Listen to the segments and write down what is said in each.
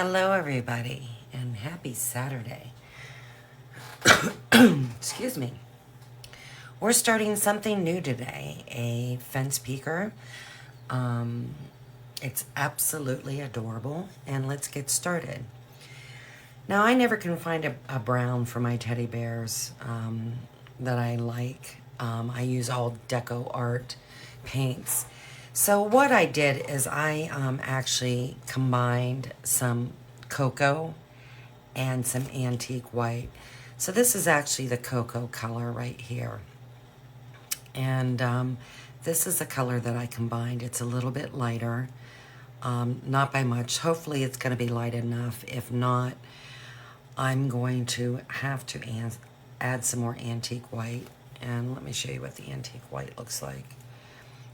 Hello, everybody, and happy Saturday. Excuse me. We're starting something new today, a fence peeker. Um, it's absolutely adorable, and let's get started. Now, I never can find a brown for my teddy bears that I like. I use all Deco Art paints. So what I did is I actually combined some cocoa and some antique white. So this is actually the cocoa color right here. And this is the color that I combined. It's a little bit lighter, not by much. Hopefully it's going to be light enough. If not, I'm going to have to add some more antique white. And let me show you what the antique white looks like.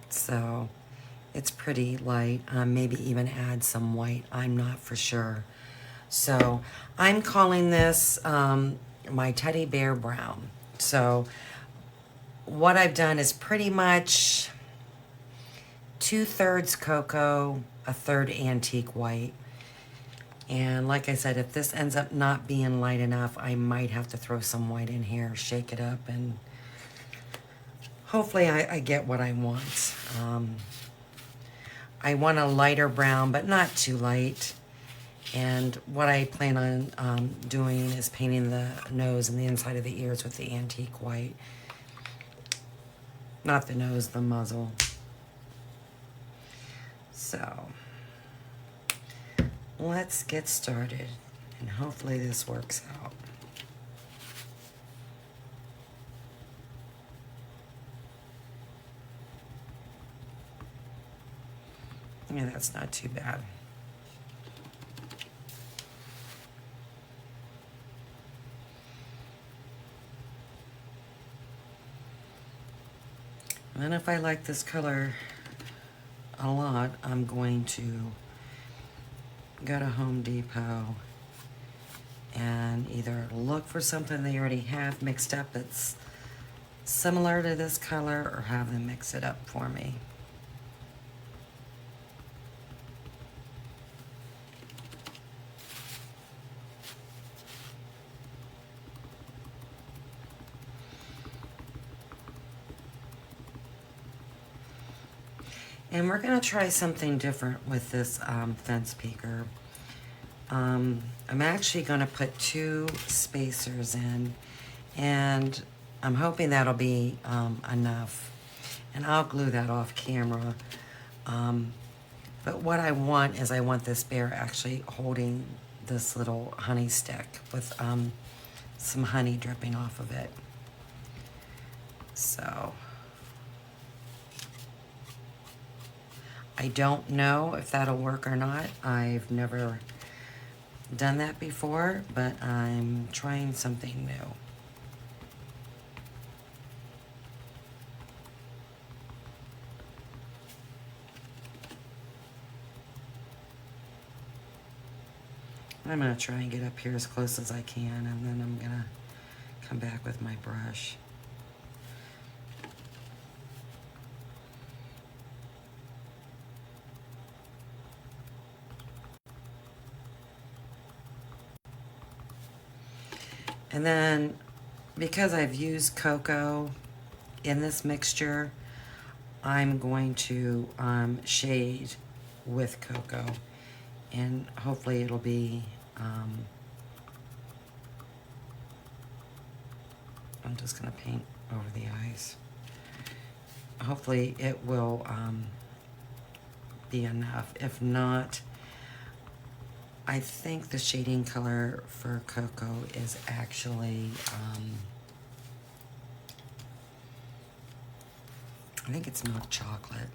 So it's pretty light. Maybe even add some white. I'm not for sure. So I'm calling this my teddy bear brown. So what I've done is pretty much 2/3 cocoa, a third antique white. And like I said, if this ends up not being light enough, I might have to throw some white in here, shake it up, and hopefully I get what I want. I want a lighter brown, but not too light. And what I plan on doing is painting the nose and the inside of the ears with the antique white. Not the nose, the muzzle. So let's get started, and hopefully this works out. Yeah, that's not too bad. And then if I like this color a lot, I'm going to go to Home Depot and either look for something they already have mixed up that's similar to this color, or have them mix it up for me. And we're going to try something different with this fence peeker. I'm actually going to put 2 spacers in, and I'm hoping that'll be enough. And I'll glue that off camera. But what I want is I want this bear actually holding this little honey stick with some honey dripping off of it. So I don't know if that'll work or not. I've never done that before, but I'm trying something new. I'm going to try and get up here as close as I can, and then I'm going to come back with my brush. And then, because I've used cocoa in this mixture, I'm going to shade with cocoa, and hopefully it'll be, I'm just going to paint over the eyes. Hopefully it will be enough. If not, I think the shading color for cocoa is actually, I think it's milk chocolate.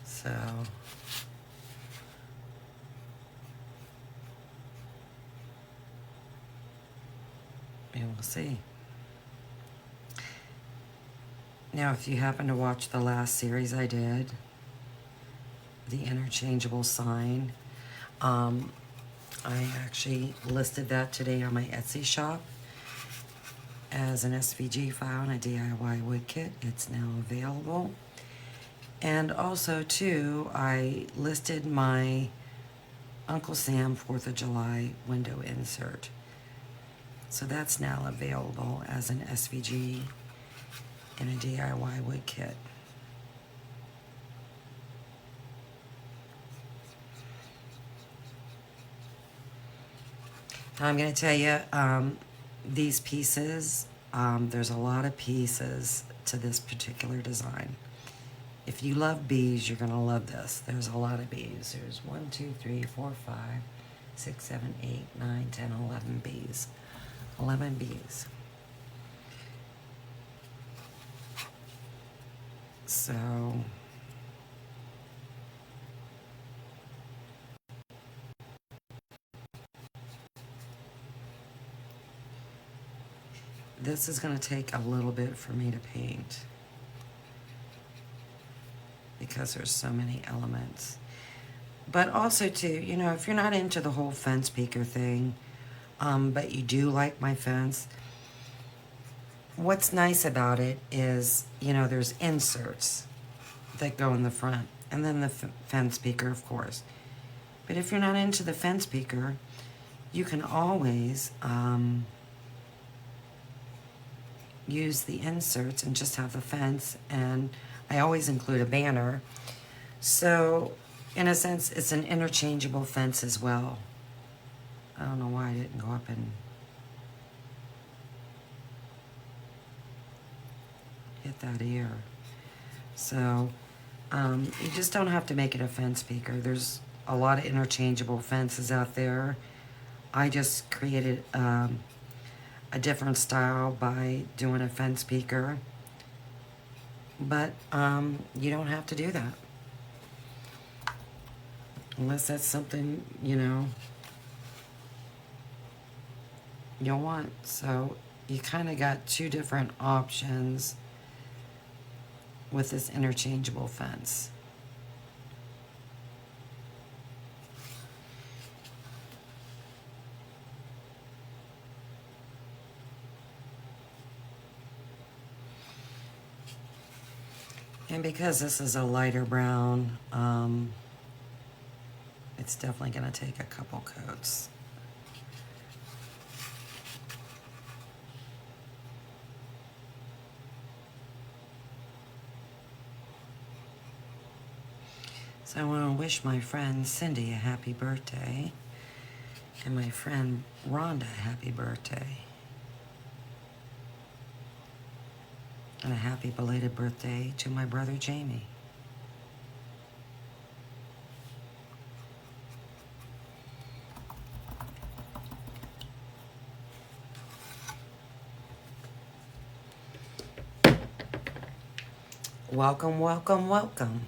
So we will see. Now, if you happen to watch the last series I did, the interchangeable sign, I actually listed that today on my Etsy shop as an SVG file and a DIY wood kit. It's now available. And also, too, I listed my Uncle Sam 4th of July window insert. So that's now available as an SVG in a DIY wood kit. I'm going to tell you, these pieces, there's a lot of pieces to this particular design. If you love bees, you're going to love this. There's a lot of bees. There's 1, 2, 3, 4, 5, 6, 7, 8, 9, 10, 11 bees. 11 bees. So this is going to take a little bit for me to paint because there's so many elements. But also too, you know, if you're not into the whole fence peeker thing, but you do like my fence, what's nice about it is, you know, there's inserts that go in the front, and then the fence peeker, of course. But if you're not into the fence peeker, you can always use the inserts and just have the fence, and I always include a banner. So, in a sense, it's an interchangeable fence as well. I don't know why I didn't go up and hit that ear. So, you just don't have to make it a fence peeker. There's a lot of interchangeable fences out there. I just created a different style by doing a fence peeker. But you don't have to do that. Unless that's something, you know, you'll want. So you kind of got two different options with this interchangeable fence. And because this is a lighter brown, it's definitely going to take a couple coats. So I want to wish my friend Cindy a happy birthday, and my friend Rhonda a happy birthday. And a happy belated birthday to my brother Jamie. Welcome, welcome, welcome.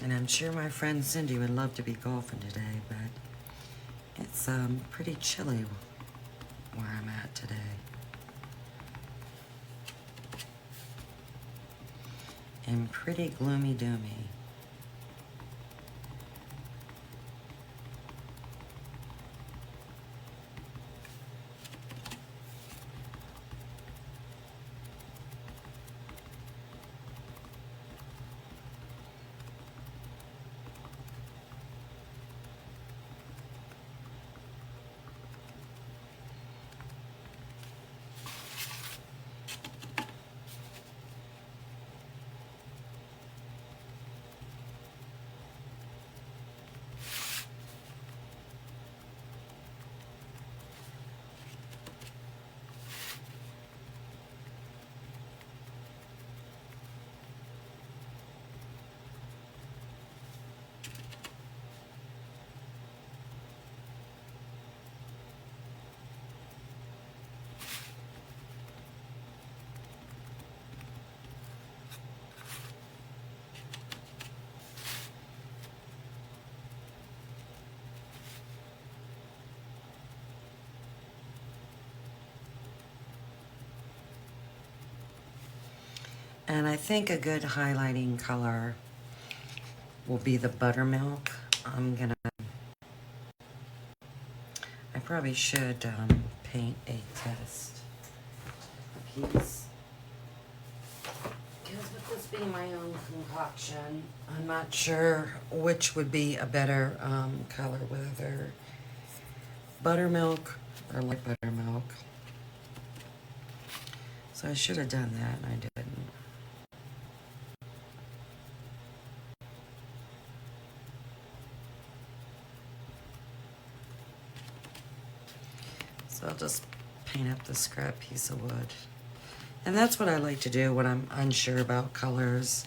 And I'm sure my friend Cindy would love to be golfing today, but it's pretty chilly where I'm at today. And pretty gloomy doomy. And I think a good highlighting color will be the buttermilk. I probably should paint a test piece. Because with this being my own concoction, I'm not sure which would be a better color, whether buttermilk or light buttermilk. So I should have done that, and I didn't. So I'll just paint up the scrap piece of wood. And that's what I like to do when I'm unsure about colors.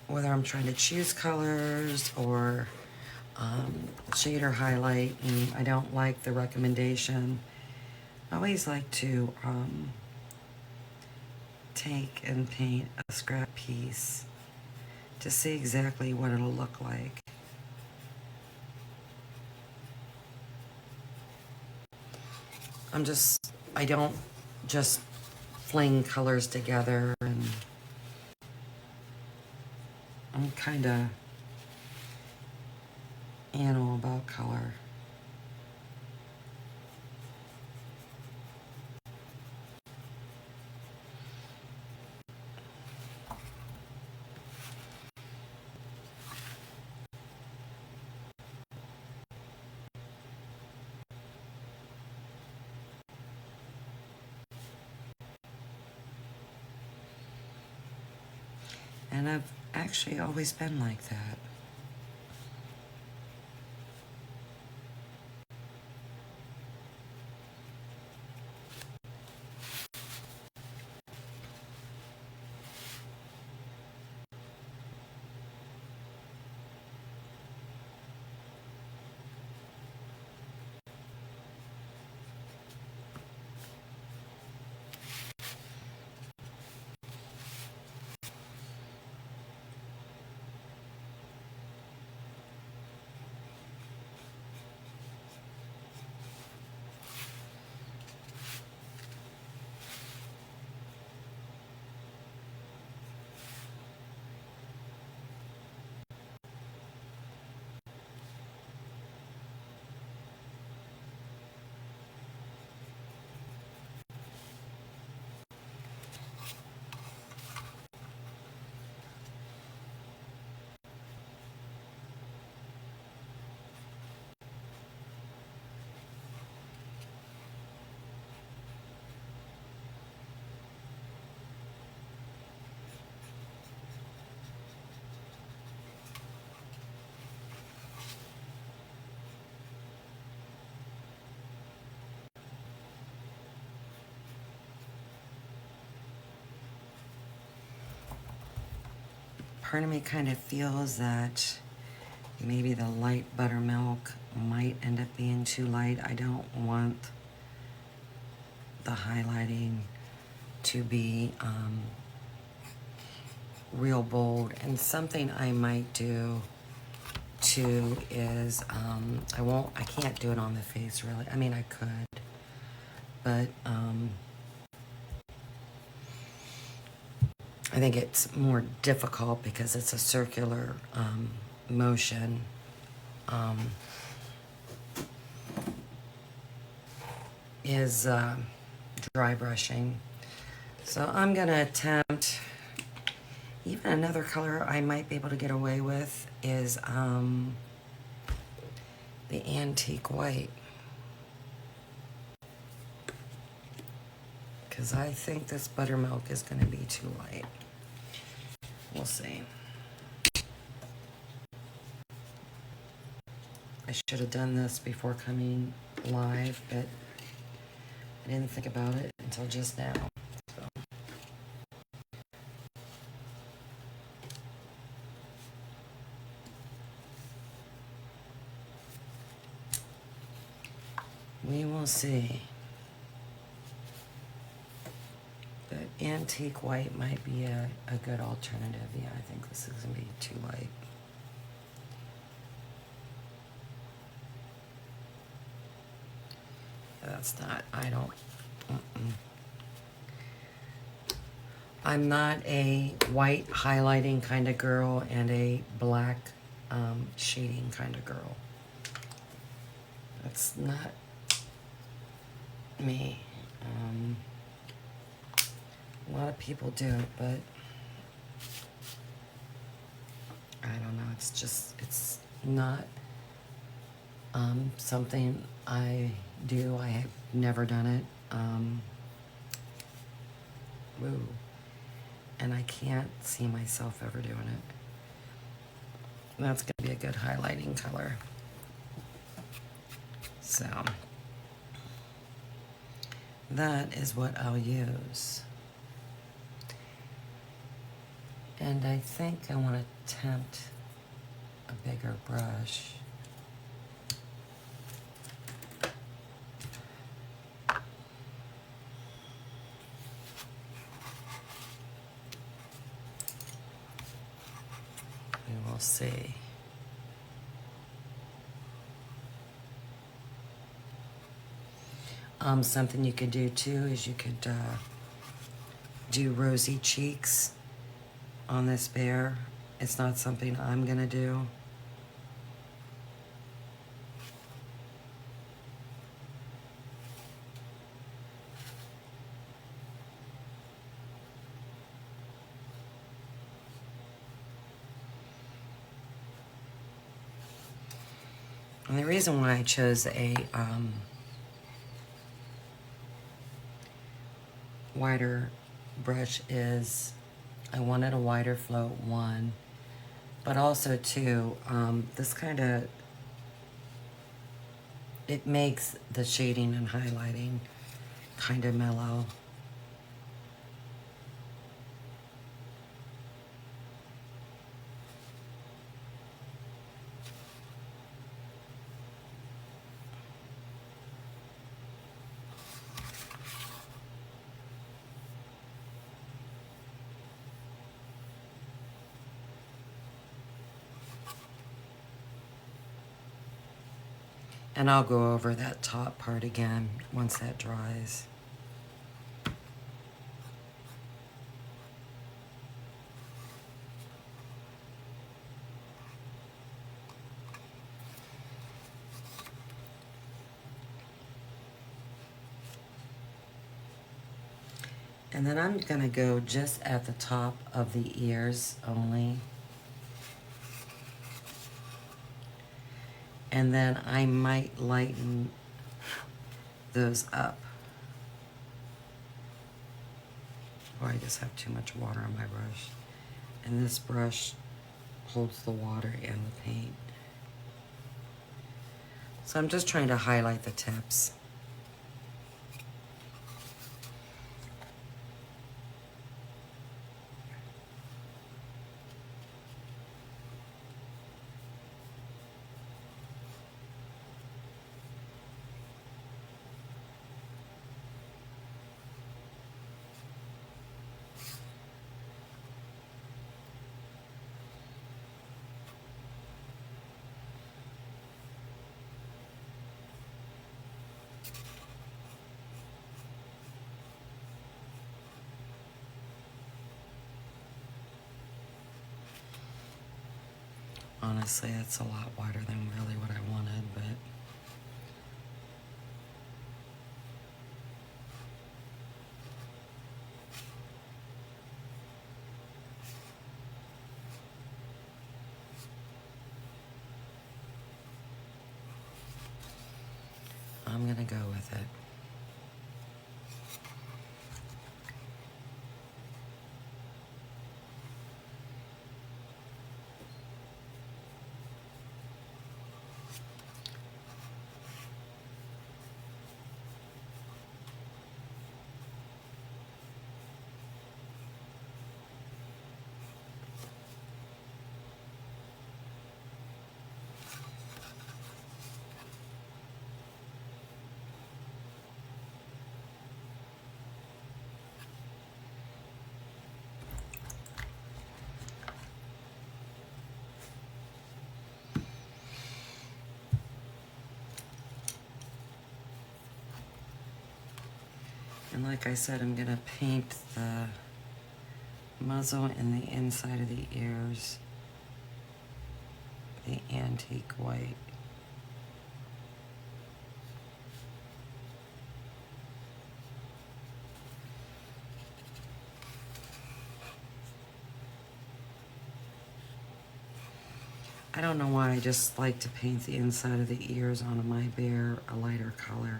Whether I'm trying to choose colors or shade or highlight, and I don't like the recommendation, I always like to take and paint a scrap piece to see exactly what it'll look like. I don't just fling colors together, and I'm kind of anal about color. And I've actually always been like that. Part of me kind of feels that maybe the light buttermilk might end up being too light. I don't want the highlighting to be real bold. And something I might do too is I can't do it on the face really. I mean, I could, but I think it's more difficult because it's a circular motion. Is dry brushing. So I'm gonna attempt, even another color I might be able to get away with is the antique white. Because I think this buttermilk is gonna be too light. We'll see. I should have done this before coming live, but I didn't think about it until just now. So. We will see. But antique white might be a good alternative. Yeah, I think this is going to be too light. Yeah, it's not, I don't, I'm not a white highlighting kind of girl and a black shading kind of girl. That's not me. A lot of people do it, but I don't know. It's not something I do. I have never done it. Woo. And I can't see myself ever doing it. That's going to be a good highlighting color. So, that is what I'll use. And I think I want to tempt a bigger brush. We will see. Something you could do too is you could do rosy cheeks on this bear. It's not something I'm gonna do. And the reason why I chose a wider brush is I wanted a wider float, one, but also two, this kind of, it makes the shading and highlighting kind of mellow. And I'll go over that top part again once that dries. And then I'm gonna go just at the top of the ears only. And then I might lighten those up. Oh, I just have too much water on my brush. And this brush holds the water and the paint. So I'm just trying to highlight the tips. Honestly, it's a lot wider than really what I wanted, but I'm gonna go with it. And like I said, I'm gonna paint the muzzle and the inside of the ears the antique white. I don't know why I just like to paint the inside of the ears on my bear a lighter color.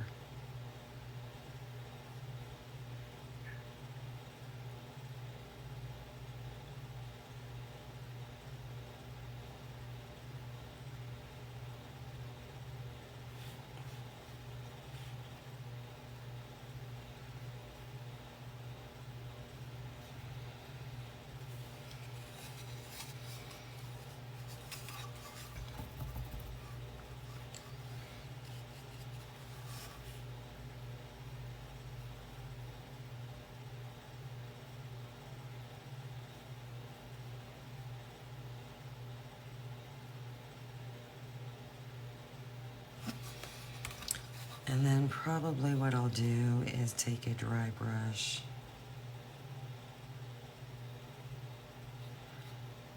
And then probably what I'll do is take a dry brush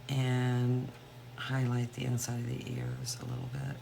and highlight the inside of the ears a little bit.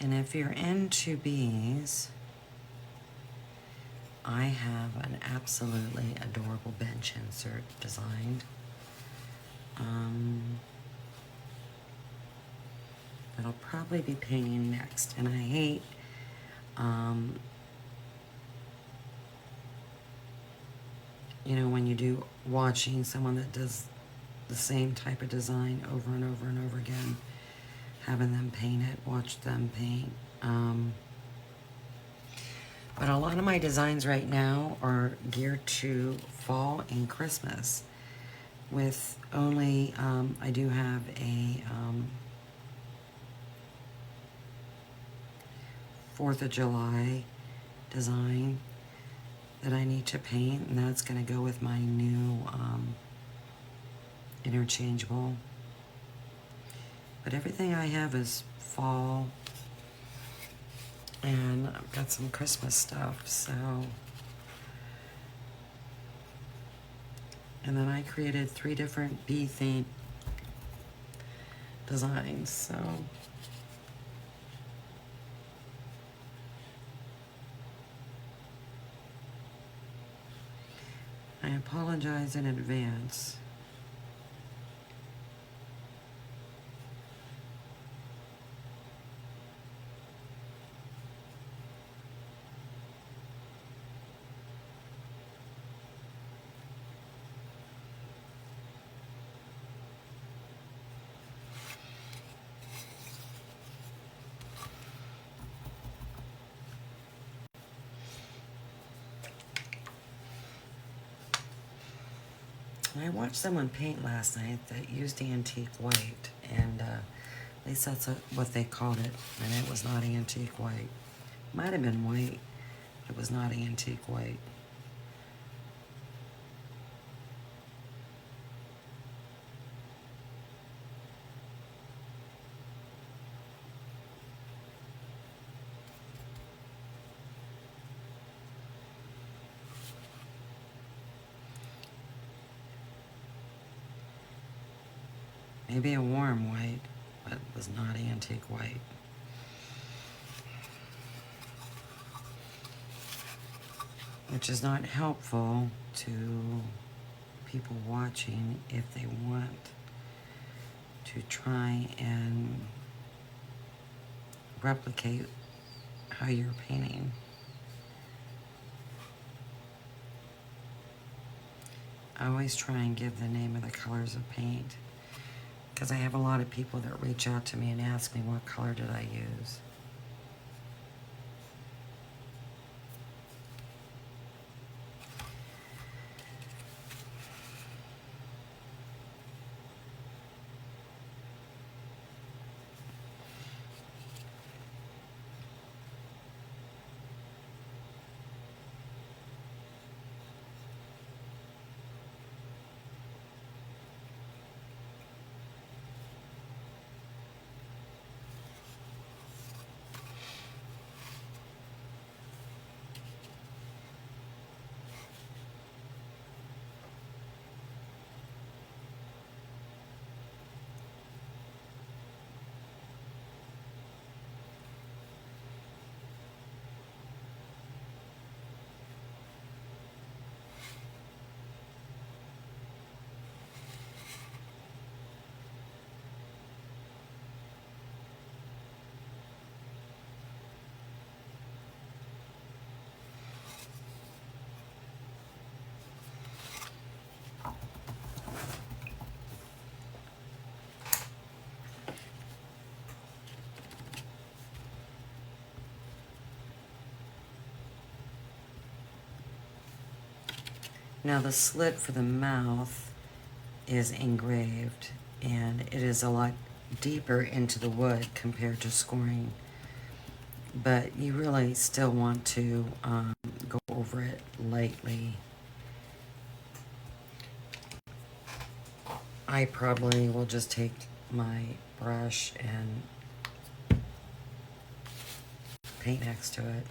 And if you're into bees, I have an absolutely adorable bench insert designed. That I'll probably be painting next. And I hate you know, when you do watching someone that does the same type of design over and over and over again, having them paint it, watch them paint. But a lot of my designs right now are geared to fall and Christmas. With only, I do have a 4th of July design that I need to paint, and that's going to go with my new interchangeable. But everything I have is fall, and I've got some Christmas stuff, so And then I created 3 different bee theme designs, so I apologize in advance. I watched someone paint last night that used antique white, and at least that's what they called it, and it was not antique white. Might have been white, but it was not antique white. Maybe a warm white, but it was not antique white. Which is not helpful to people watching if they want to try and replicate how you're painting. I always try and give the name of the colors of paint, because I have a lot of people that reach out to me and ask me what color did I use. Now the slit for the mouth is engraved, and it is a lot deeper into the wood compared to scoring, but you really still want to go over it lightly. I probably will just take my brush and paint next to it.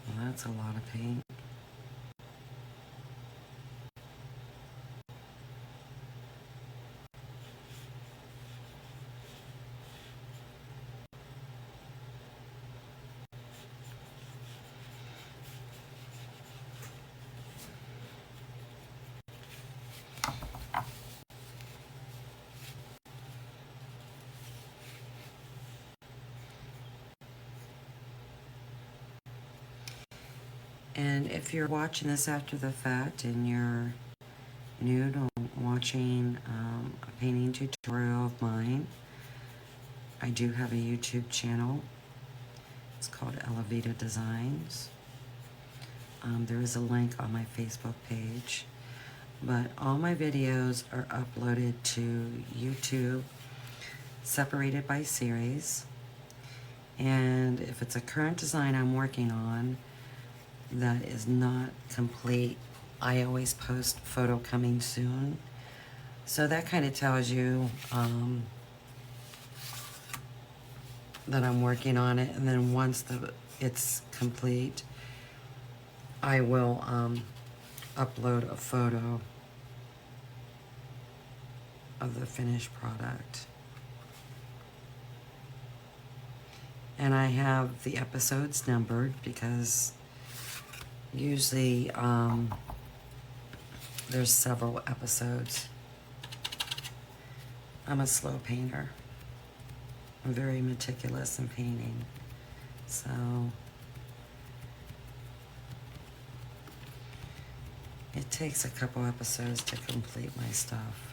Well, that's a lot of paint. And if you're watching this after the fact and you're new to watching a painting tutorial of mine, I do have a YouTube channel. It's called Elevita Designs. There is a link on my Facebook page, but all my videos are uploaded to YouTube, separated by series. And if it's a current design I'm working on that is not complete, I always post photo coming soon. So that kind of tells you that I'm working on it. And then once it's complete, I will upload a photo of the finished product. And I have the episodes numbered because usually there's several episodes. I'm a slow painter. I'm very meticulous in painting. So it takes a couple episodes to complete my stuff.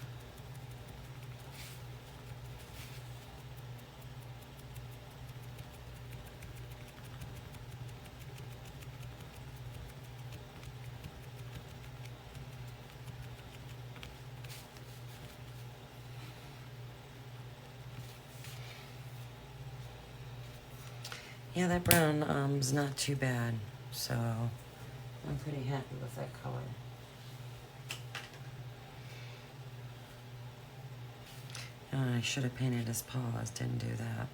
Yeah, that brown is not too bad, so I'm pretty happy with that color. I should have painted his paws, didn't do that.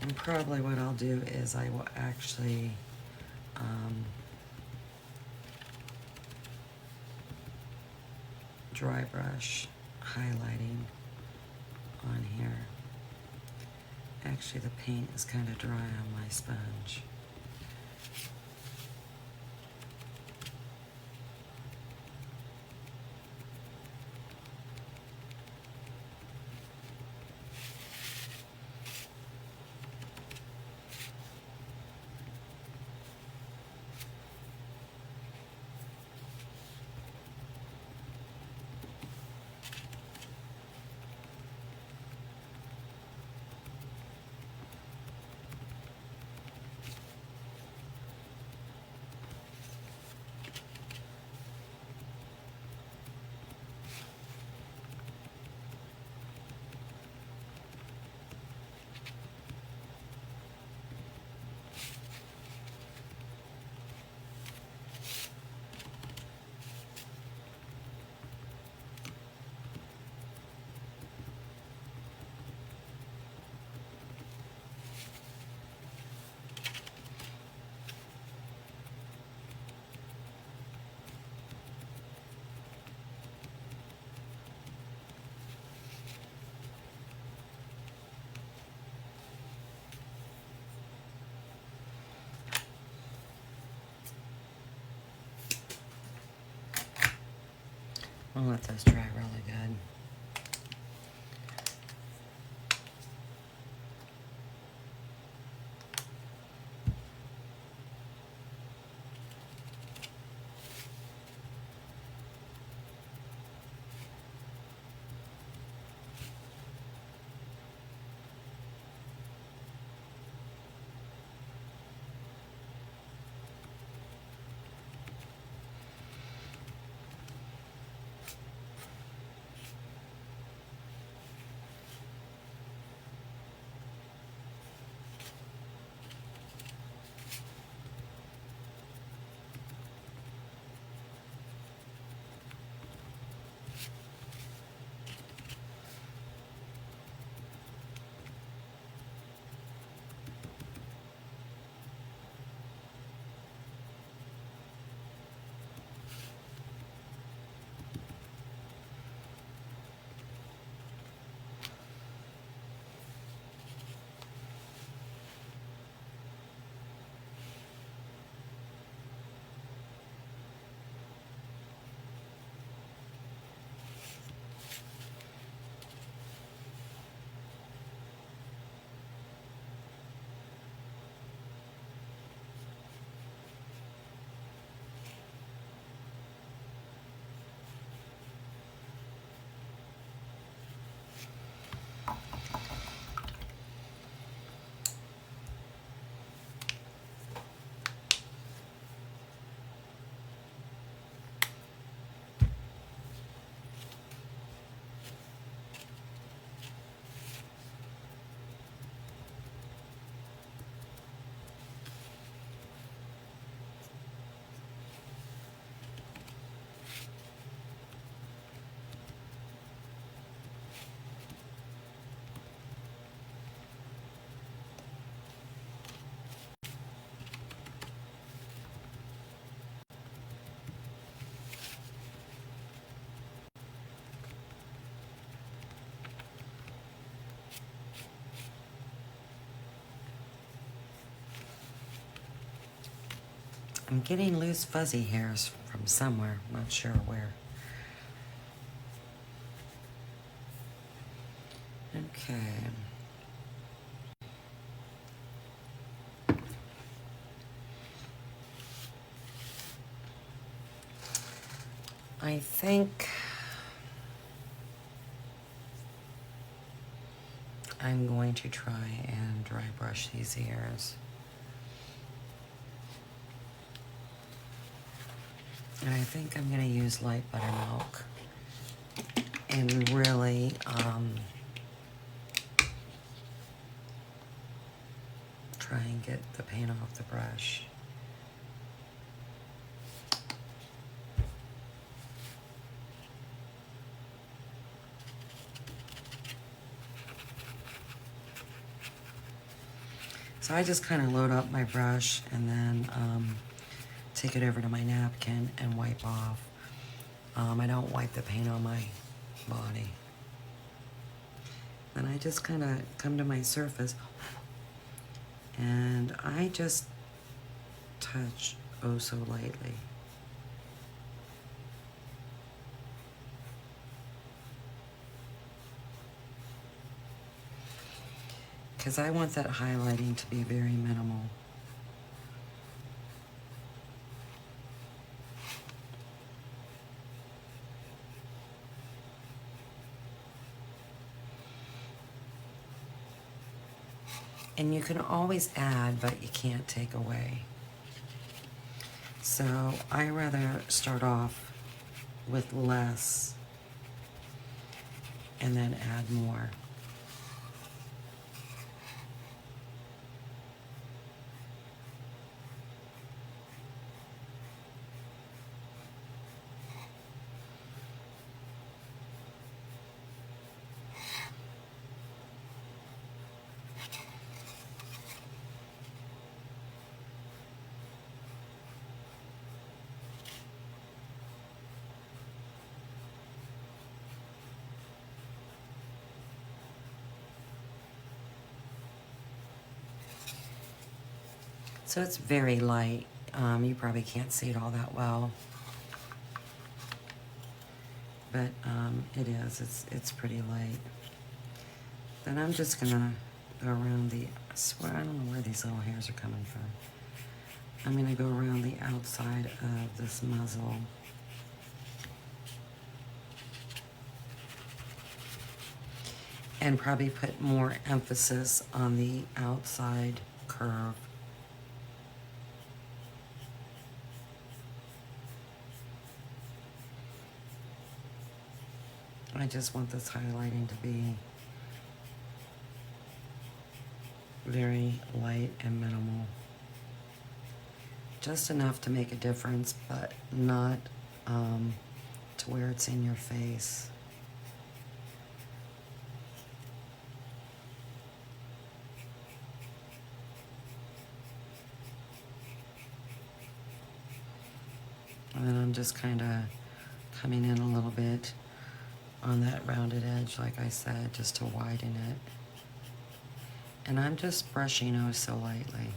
And probably what I'll do is I will actually dry brush highlighting on here. Actually, the paint is kind of dry on my sponge. I'll let those dry really good. I'm getting loose fuzzy hairs from somewhere, not sure where. Okay. I think I'm going to try and dry brush these ears. And I think I'm going to use light buttermilk and really try and get the paint off the brush. So I just kind of load up my brush and then take it over to my napkin and wipe off. I don't wipe the paint on my body. Then I just kind of come to my surface and I just touch oh so lightly. Because I want that highlighting to be very minimal. And you can always add, but you can't take away. So I rather start off with less and then add more. So it's very light. You probably can't see it all that well. But it is. It's pretty light. Then I'm just gonna go around the, I swear I don't know where these little hairs are coming from. I'm gonna go around the outside of this muzzle. And probably put more emphasis on the outside curve. I just want this highlighting to be very light and minimal. Just enough to make a difference, but not to where it's in your face. And then I'm just kind of coming in a little bit on that rounded edge, like I said, just to widen it. And I'm just brushing oh so lightly.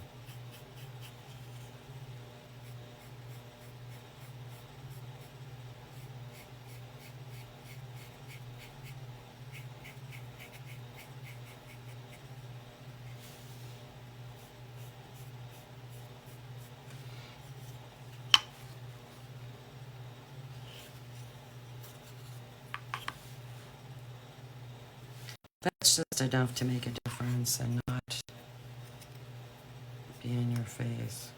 That's just enough to make a difference and not be in your face.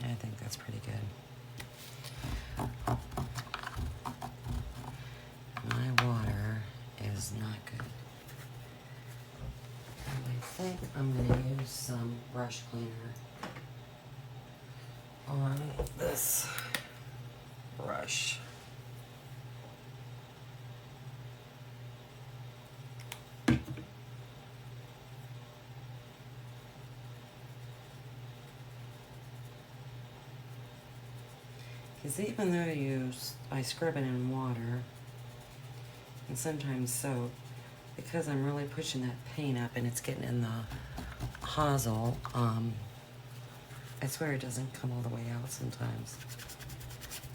I think that's pretty good. My water is not good. And I think I'm going to use some brush cleaner on this brush. is even though I scrub it in water and sometimes soap, because I'm really pushing that paint up and it's getting in the hosel, I swear it doesn't come all the way out sometimes.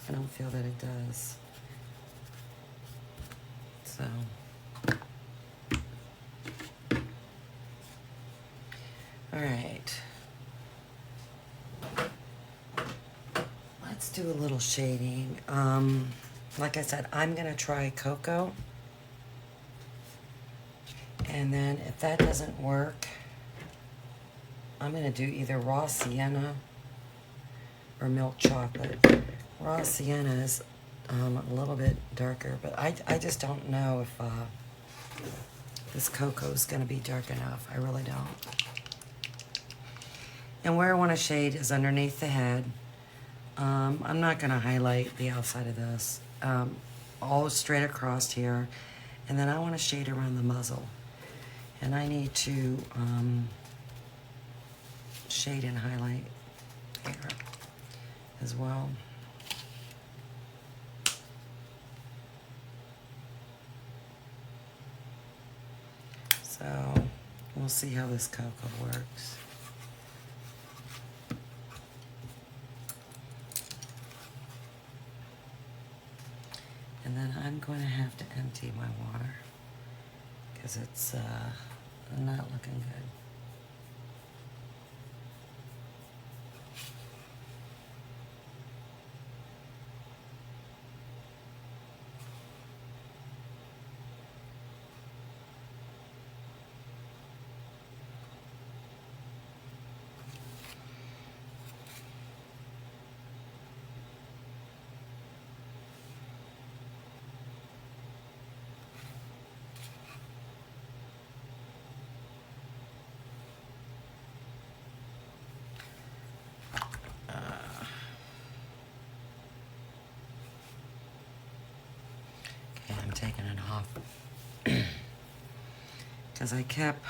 I don't feel that it does. So, all right. Let's do a little shading. Like I said, I'm gonna try cocoa. And then if that doesn't work, I'm gonna do either raw sienna or milk chocolate. Raw sienna is a little bit darker, but I just don't know if this cocoa is gonna be dark enough. I really don't. And where I want to shade is underneath the head. I'm not gonna highlight the outside of this. All straight across here. And then I want to shade around the muzzle. And I need to shade and highlight here as well. So we'll see how this cocoa works. And then I'm going to have to empty my water because it's not looking good. Okay, I'm taking it off because I kept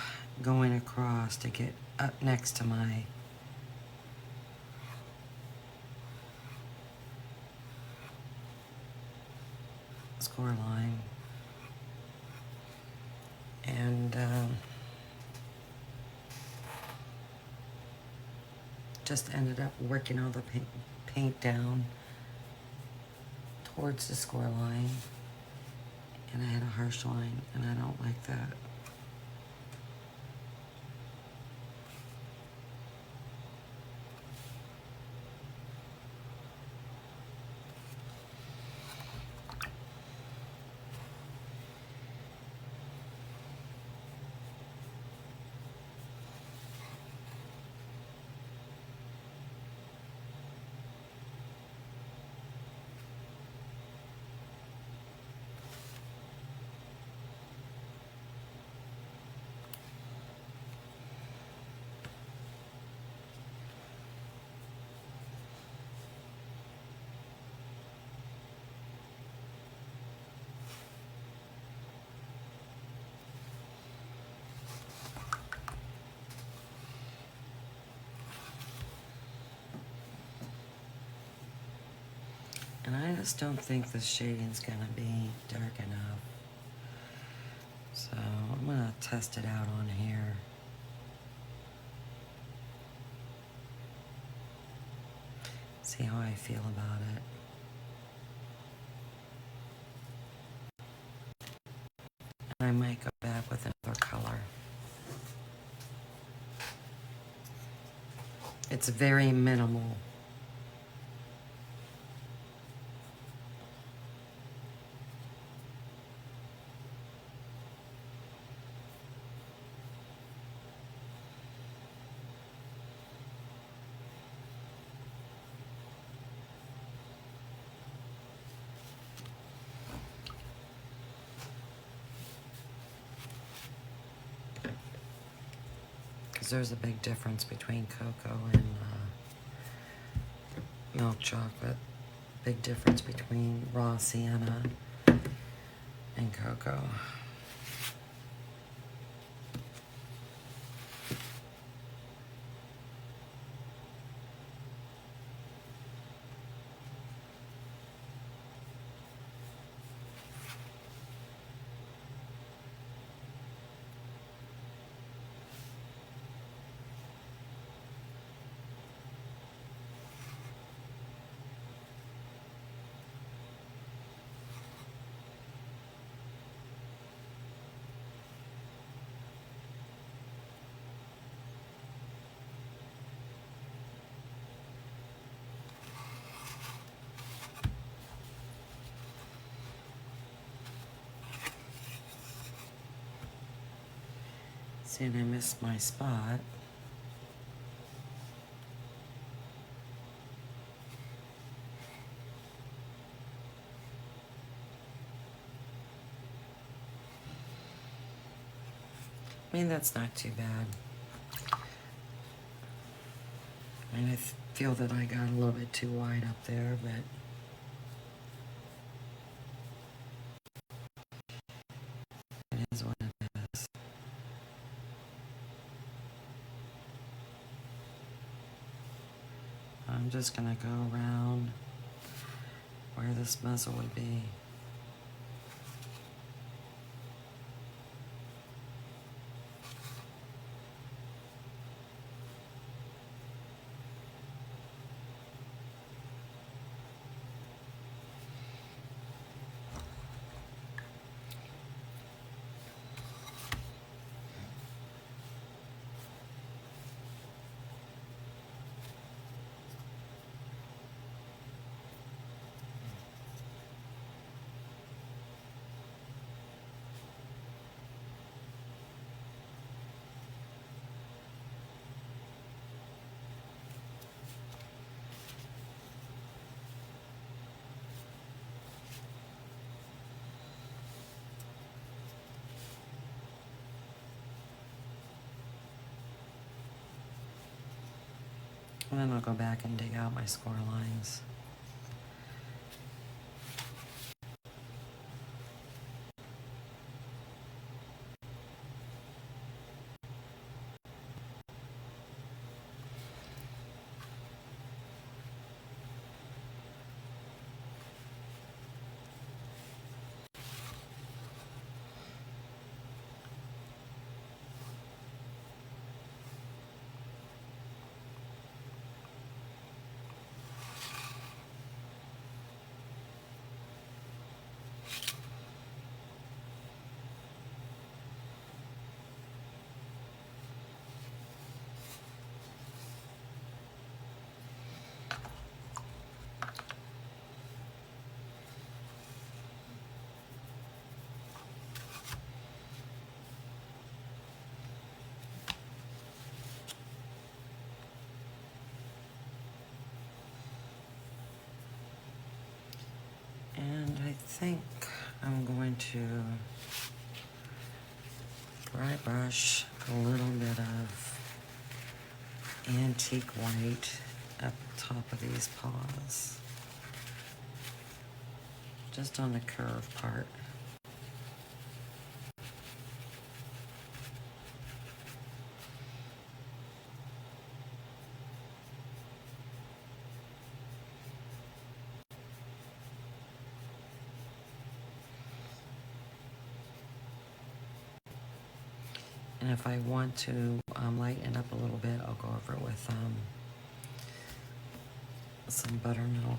going across to get up next to my score line, and just ended up working all the paint down towards the score line, and I had a harsh line, and I don't like that. And I just don't think the shading's gonna be dark enough. So I'm gonna test it out on here. See how I feel about it. And I might go back with another color. It's very minimal. Because there's a big difference between cocoa and milk chocolate. Big difference between raw sienna and cocoa. See, and I missed my spot. I mean, that's not too bad. I mean, I feel that I got a little bit too wide up there, but it is what it is. I'm just gonna go around where this muzzle would be. And then I'll go back and dig out my score lines. And I think I'm going to dry brush a little bit of antique white at the top of these paws, just on the curve part. And if I want to lighten it up a little bit, I'll go over it with some buttermilk.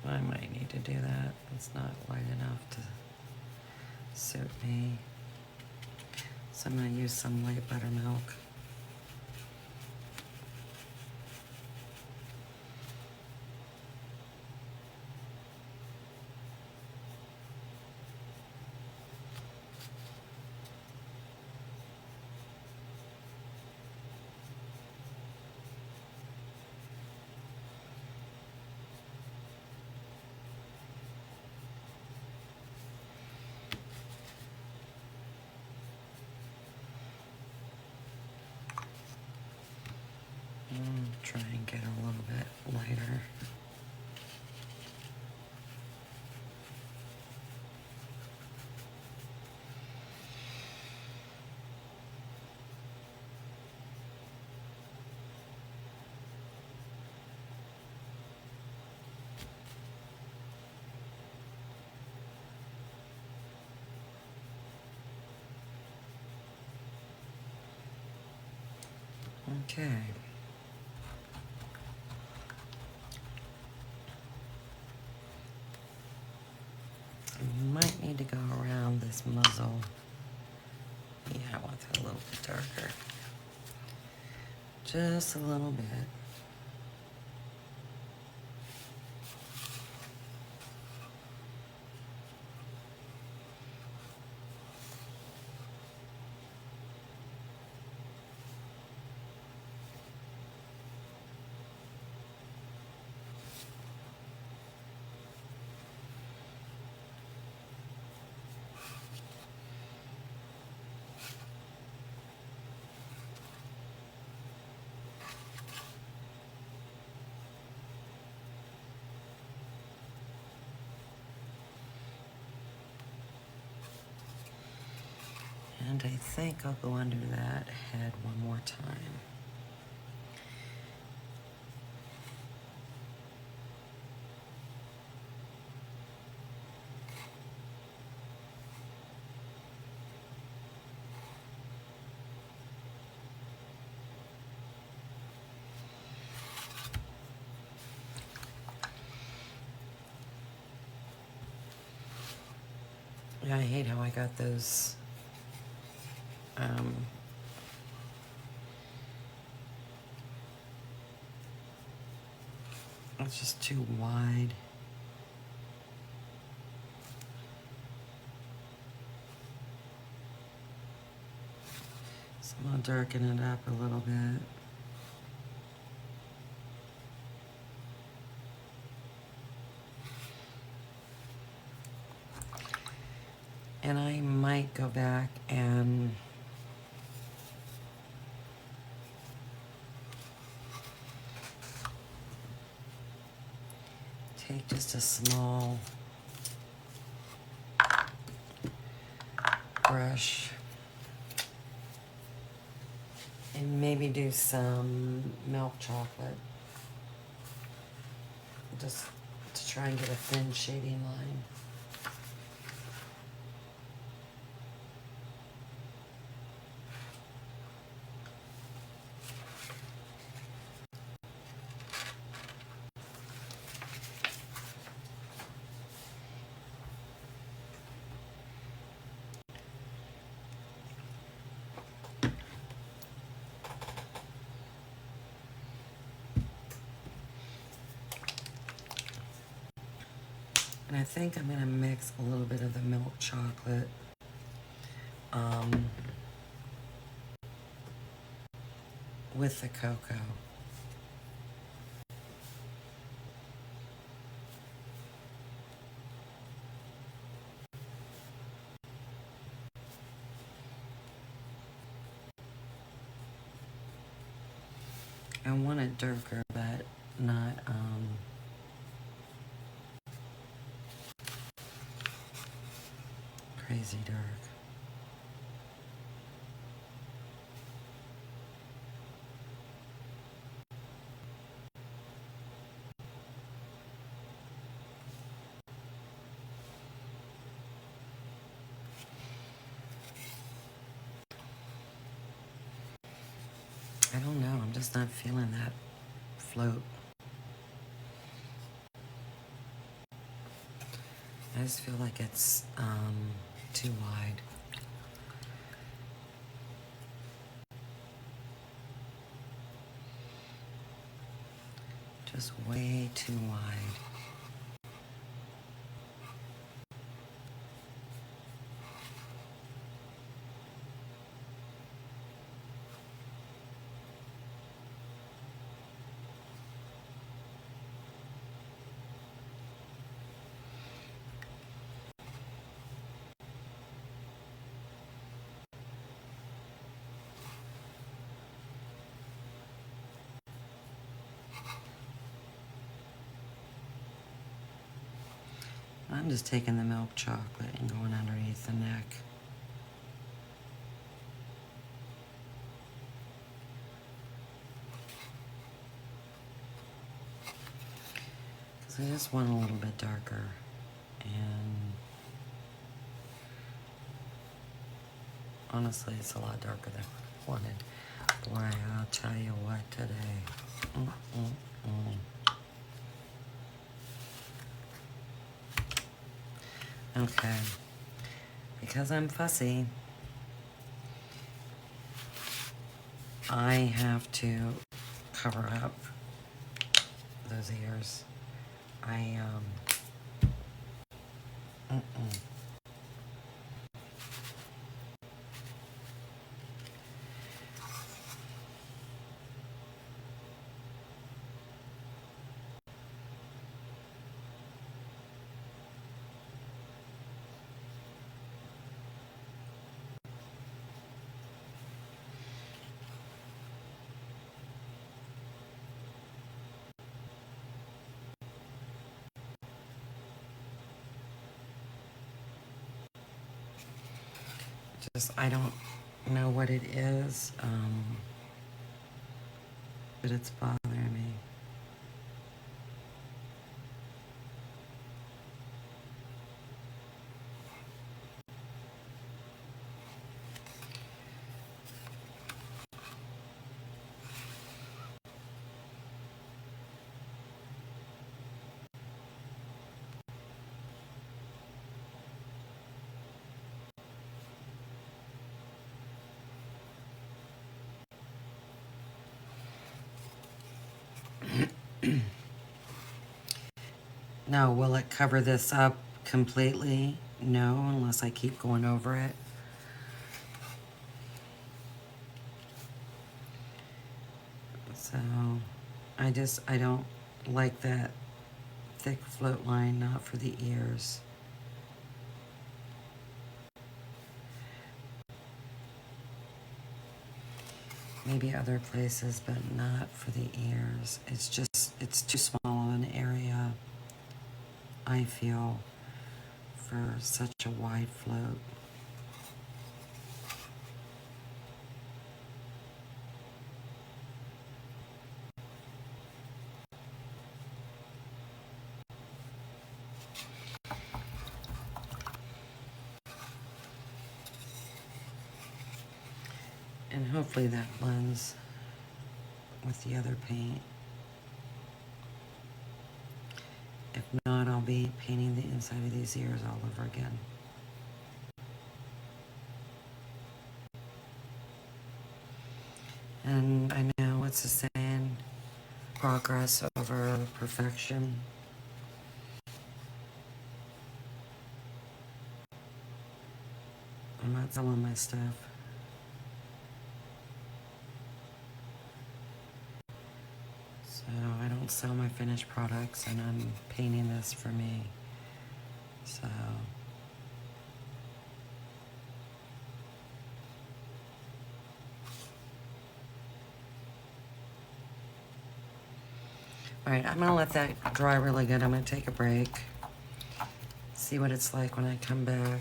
I might need to do that. It's not light enough to suit me. So I'm going to use some light buttermilk. Try and get a little bit lighter. Okay. You might need to go around this muzzle. Yeah, I want that a little bit darker. Just a little bit. And I think I'll go under that head one more time. Yeah, I hate how I got those it's just too wide. So I'm gonna darken it up a little bit. And I might go back and take just a small brush and maybe do some milk chocolate just to try and get a thin shading line. And I think I'm gonna mix a little bit of the milk chocolate with the cocoa. I want it darker, but not crazy dark. I don't know, I'm just not feeling that float. I just feel like it's too wide. Just way too wide. I'm just taking the milk chocolate and going underneath the neck. Because I just want a little bit darker. And honestly, it's a lot darker than I wanted. Boy, I'll tell you what today. Okay. Because I'm fussy, I have to cover up those ears. Mm-mm. Just, I don't know what it is, but it's bothering me. Now, will it cover this up completely? No, unless I keep going over it. So, I don't like that thick float line, not for the ears. Maybe other places, but not for the ears. It's just, it's too small of an area, I feel, for such a wide float. And hopefully that blends with the other paint. If not, I'll be painting the inside of these ears all over again. And I know, what's the saying? Progress over perfection. I'm not selling my stuff. So I don't sell my finished products, and I'm painting this for me. So all right, I'm gonna let that dry really good. I'm gonna take a break, see what it's like when I come back.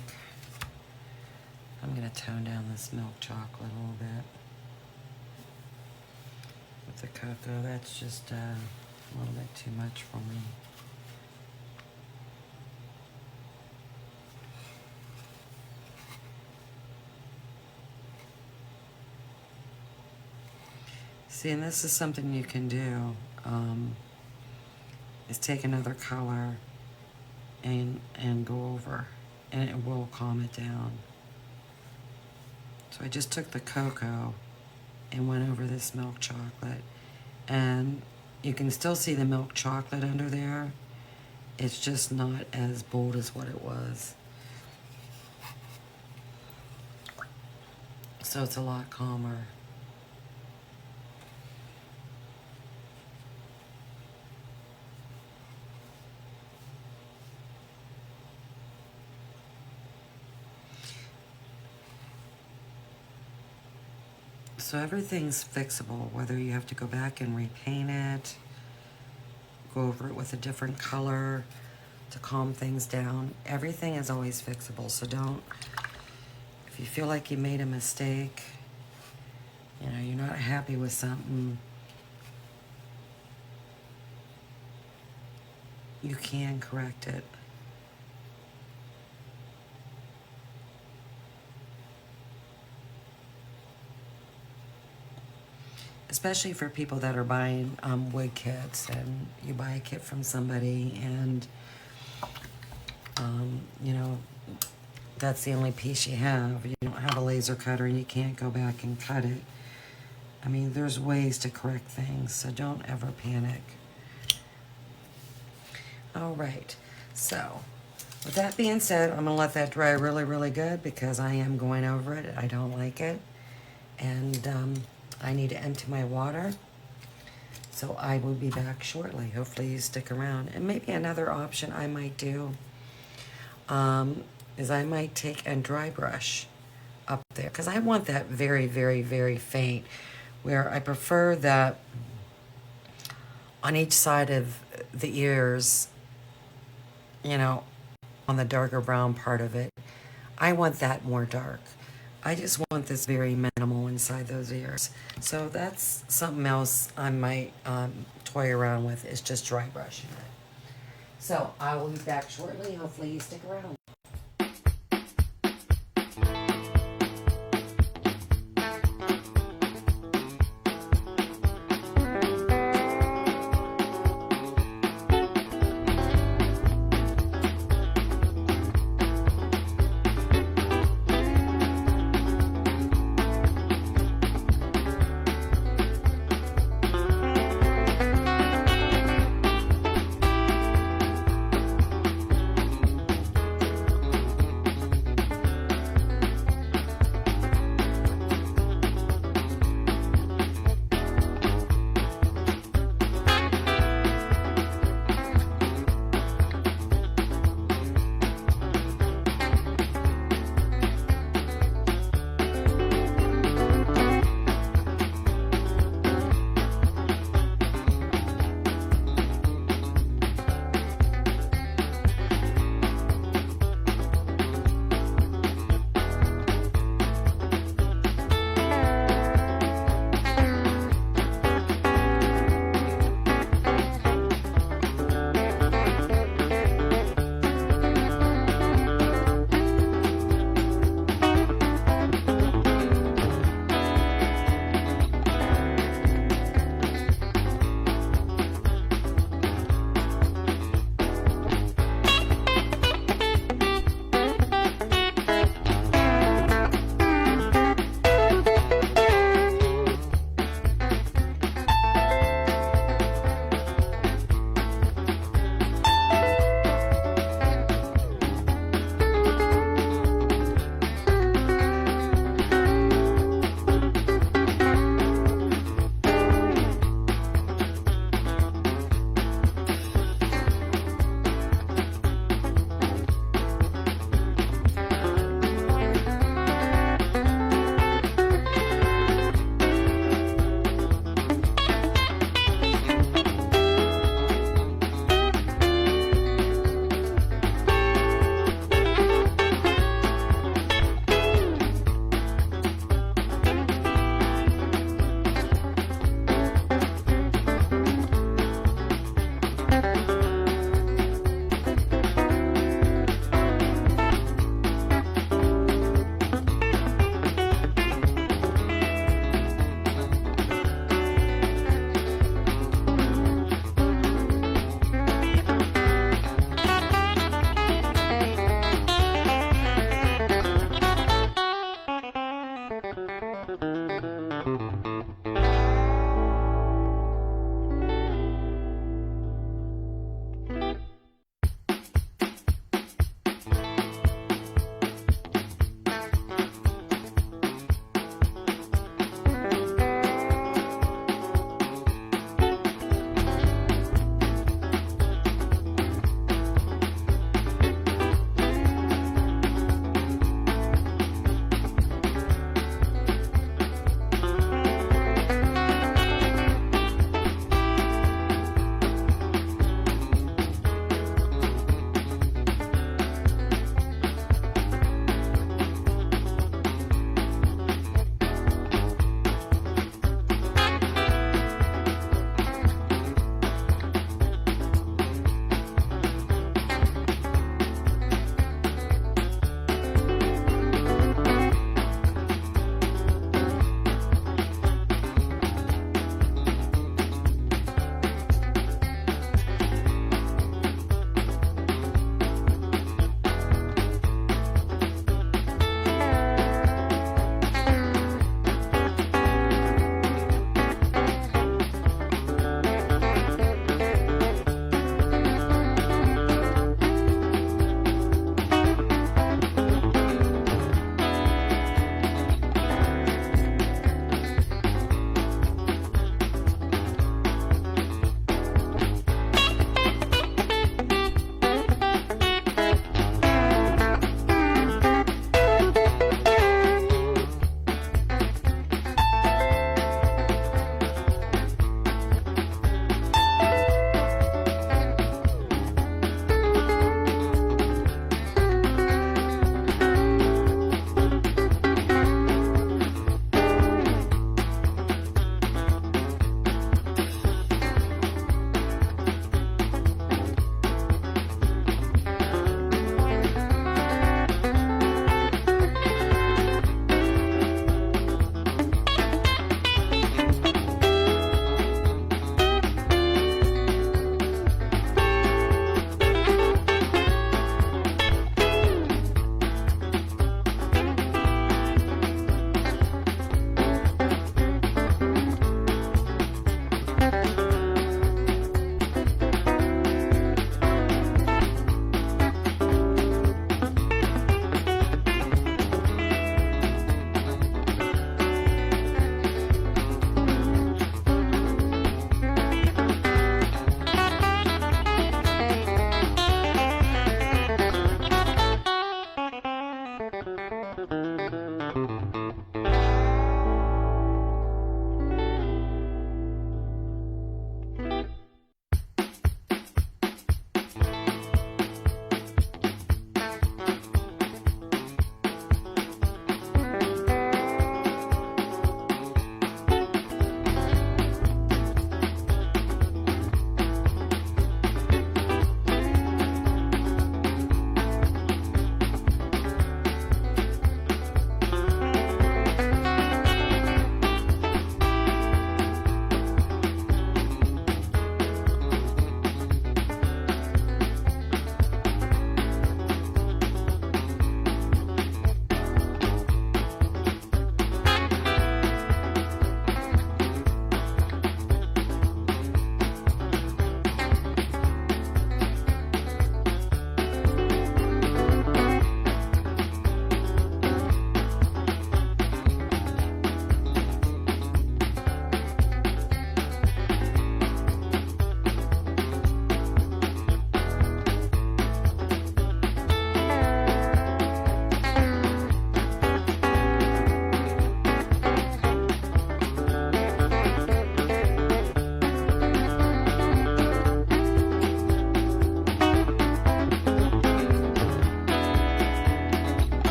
I'm gonna tone down this milk chocolate a little bit with the cocoa. That's just a little bit too much for me. See, and this is something you can do, is take another color and go over, and it will calm it down. So I just took the cocoa and went over this milk chocolate, and you can still see the milk chocolate under there. It's just not as bold as what it was. So it's a lot calmer. So everything's fixable, whether you have to go back and repaint it, go over it with a different color to calm things down. Everything is always fixable, so don't, if you feel like you made a mistake, you know, you're not happy with something, you can correct it. Especially for people that are buying wig kits, and you buy a kit from somebody, and you know, that's the only piece you have. You don't have a laser cutter, and you can't go back and cut it. I mean, there's ways to correct things, so don't ever panic. All right, so with that being said, I'm gonna let that dry really, really good because I am going over it. I don't like it. And I need to empty my water. So I will be back shortly. Hopefully you stick around. And maybe another option I might do is I might take and dry brush up there. Because I want that very, very, very faint. Where I prefer that on each side of the ears, you know, on the darker brown part of it, I want that more dark. I just want this very minimal inside those ears. So that's something else I might toy around with, is just dry brushing it. So I will be back shortly. Hopefully you stick around.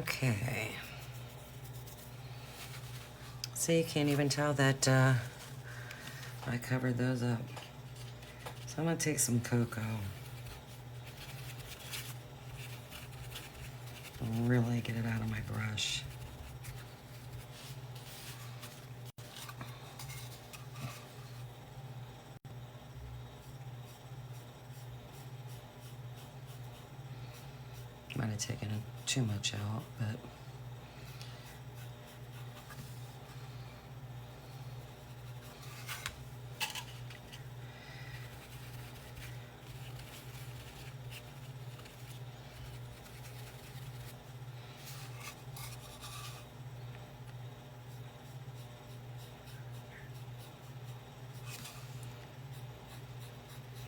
Okay. So you can't even tell that I covered those up. So I'm gonna take some cocoa and really get it out of my brush. Might have taken too much out, but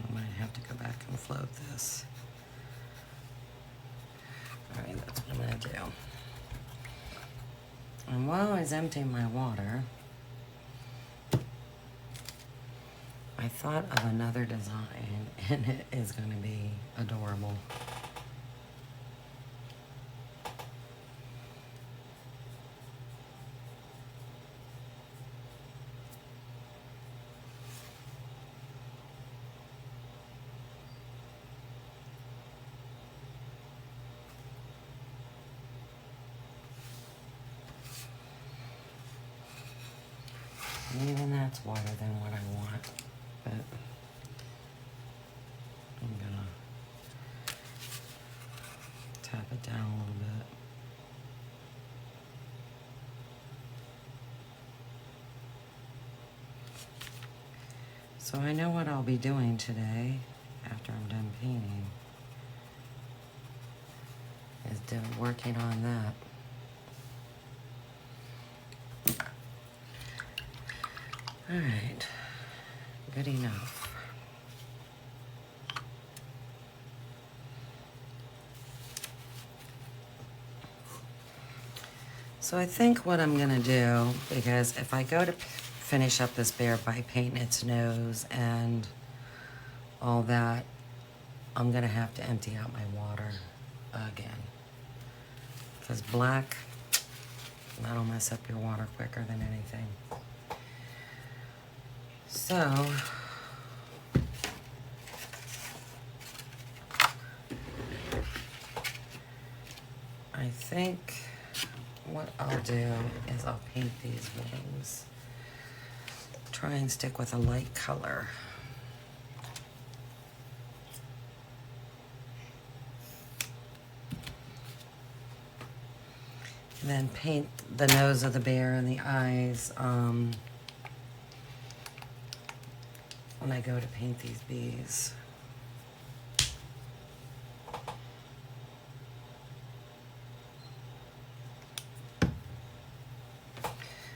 I might have to go back and float this. Alright, that's what I'm gonna do. And while I was emptying my water, I thought of another design, and it is gonna be adorable. And even that's wider than what I want, but I'm gonna tap it down a little bit. So I know what I'll be doing today after I'm done painting is working on that. All right, good enough. So I think what I'm gonna do, because if I go to finish up this bear by painting its nose and all that, I'm gonna have to empty out my water again. Because black, that'll mess up your water quicker than anything. So, I think what I'll do is I'll paint these wings. Try and stick with a light color. And then paint the nose of the bear and the eyes when I go to paint these bees.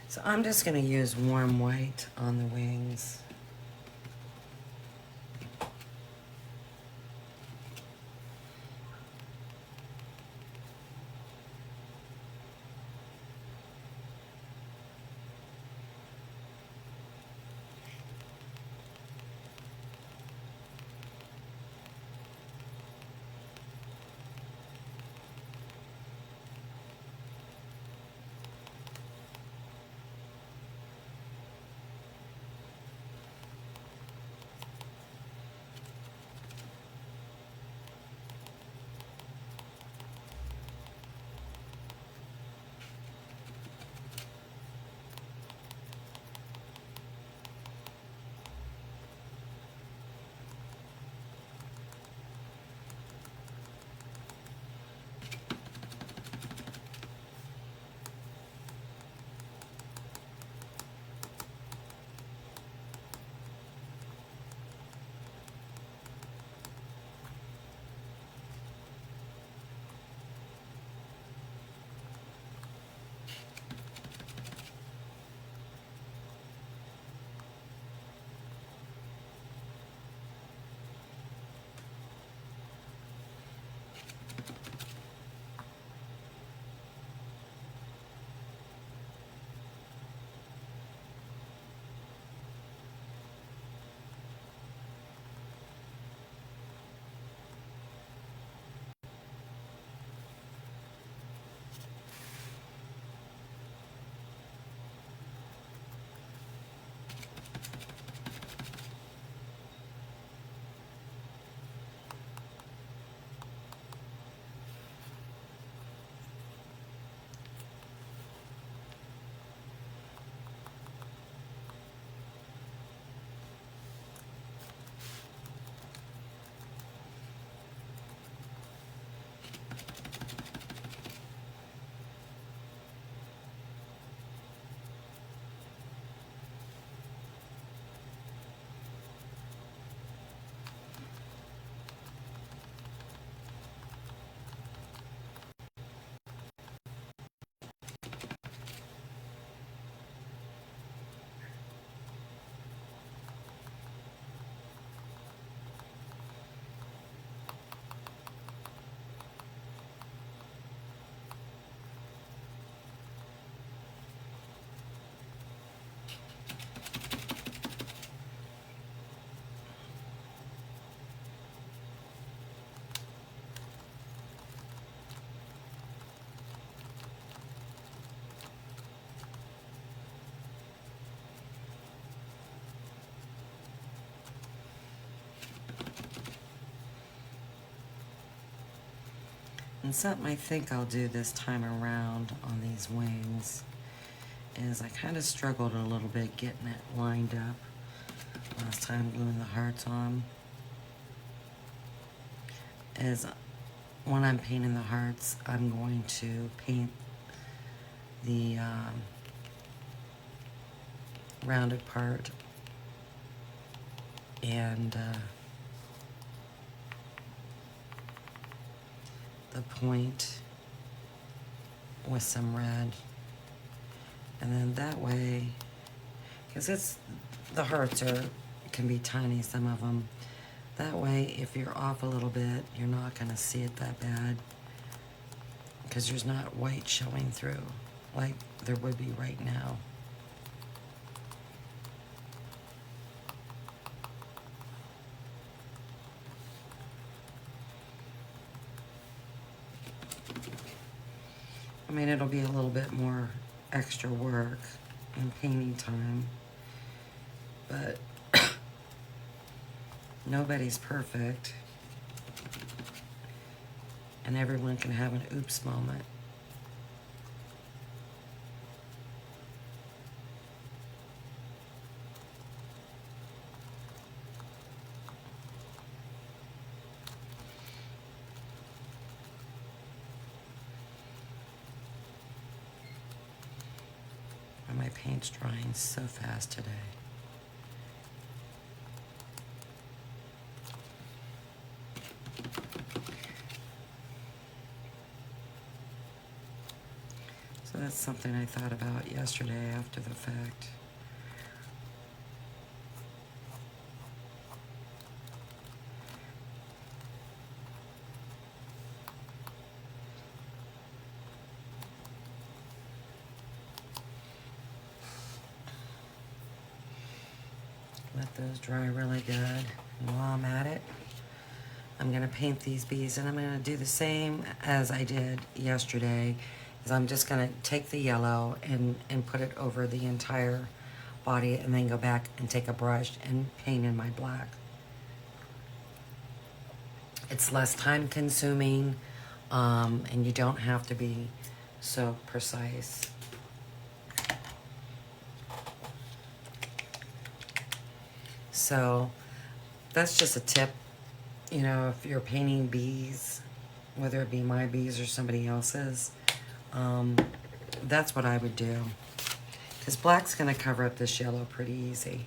So I'm just going to use warm white on the wings. And something I think I'll do this time around on these wings is I kind of struggled a little bit getting it lined up last time gluing the hearts on. Is when I'm painting the hearts, I'm going to paint the rounded part and the point with some red. And then that way, because the hearts can be tiny, some of them. That way, if you're off a little bit, you're not going to see it that bad because there's not white showing through like there would be right now. I mean, it'll be a little bit more extra work and painting time, but nobody's perfect, and everyone can have an oops moment. And my paint's drying so fast today. So that's something I thought about yesterday after the fact. Let those dry really good. And while I'm at it, I'm going to paint these bees, and I'm going to do the same as I did yesterday. Is I'm just going to take the yellow and put it over the entire body, and then go back and take a brush and paint in my black. It's less time consuming, and you don't have to be so precise. So that's just a tip. You know, if you're painting bees, whether it be my bees or somebody else's, that's what I would do. Because black's going to cover up this yellow pretty easy.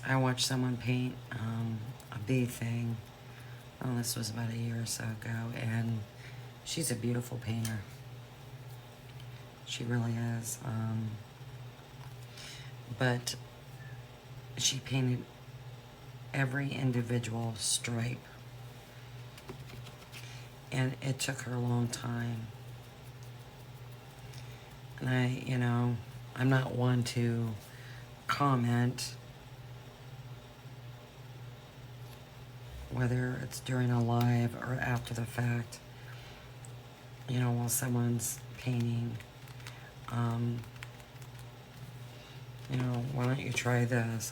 I watched someone paint a bee thing. Oh, this was about a year or so ago, and she's a beautiful painter. She really is. But she painted every individual stripe, and it took her a long time. And you know, I'm not one to comment whether it's during a live or after the fact, you know, while someone's painting. You know, why don't you try this?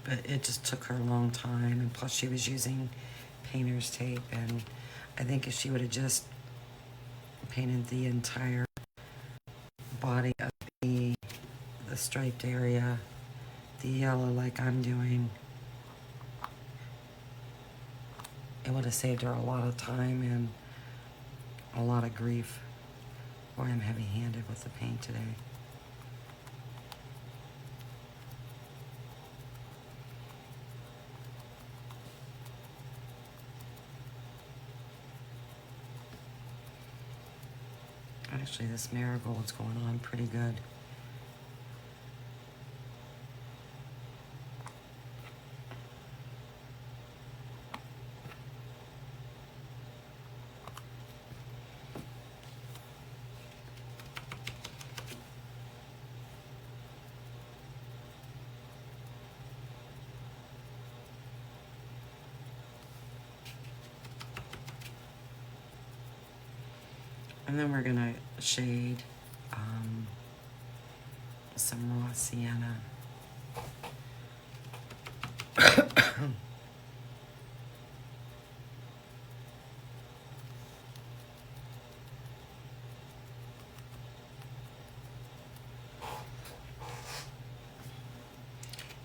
But it just took her a long time, and plus she was using painter's tape, and I think if she would have just painted the entire body of the striped area, the yellow like I'm doing, it would have saved her a lot of time and a lot of grief. Boy, I'm heavy-handed with the paint today. Actually, this marigold's going on pretty good. And then we're gonna shade some raw sienna.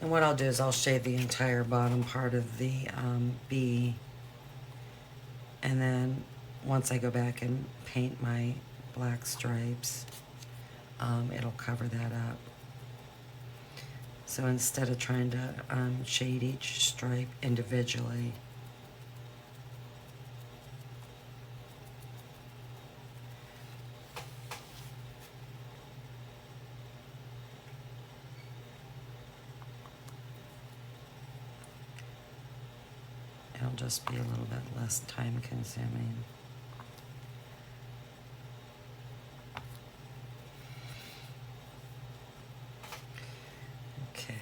And what I'll do is I'll shade the entire bottom part of the bee. And then once I go back and paint my black stripes, it'll cover that up. So instead of trying to shade each stripe individually, it'll just be a little bit less time consuming. Okay.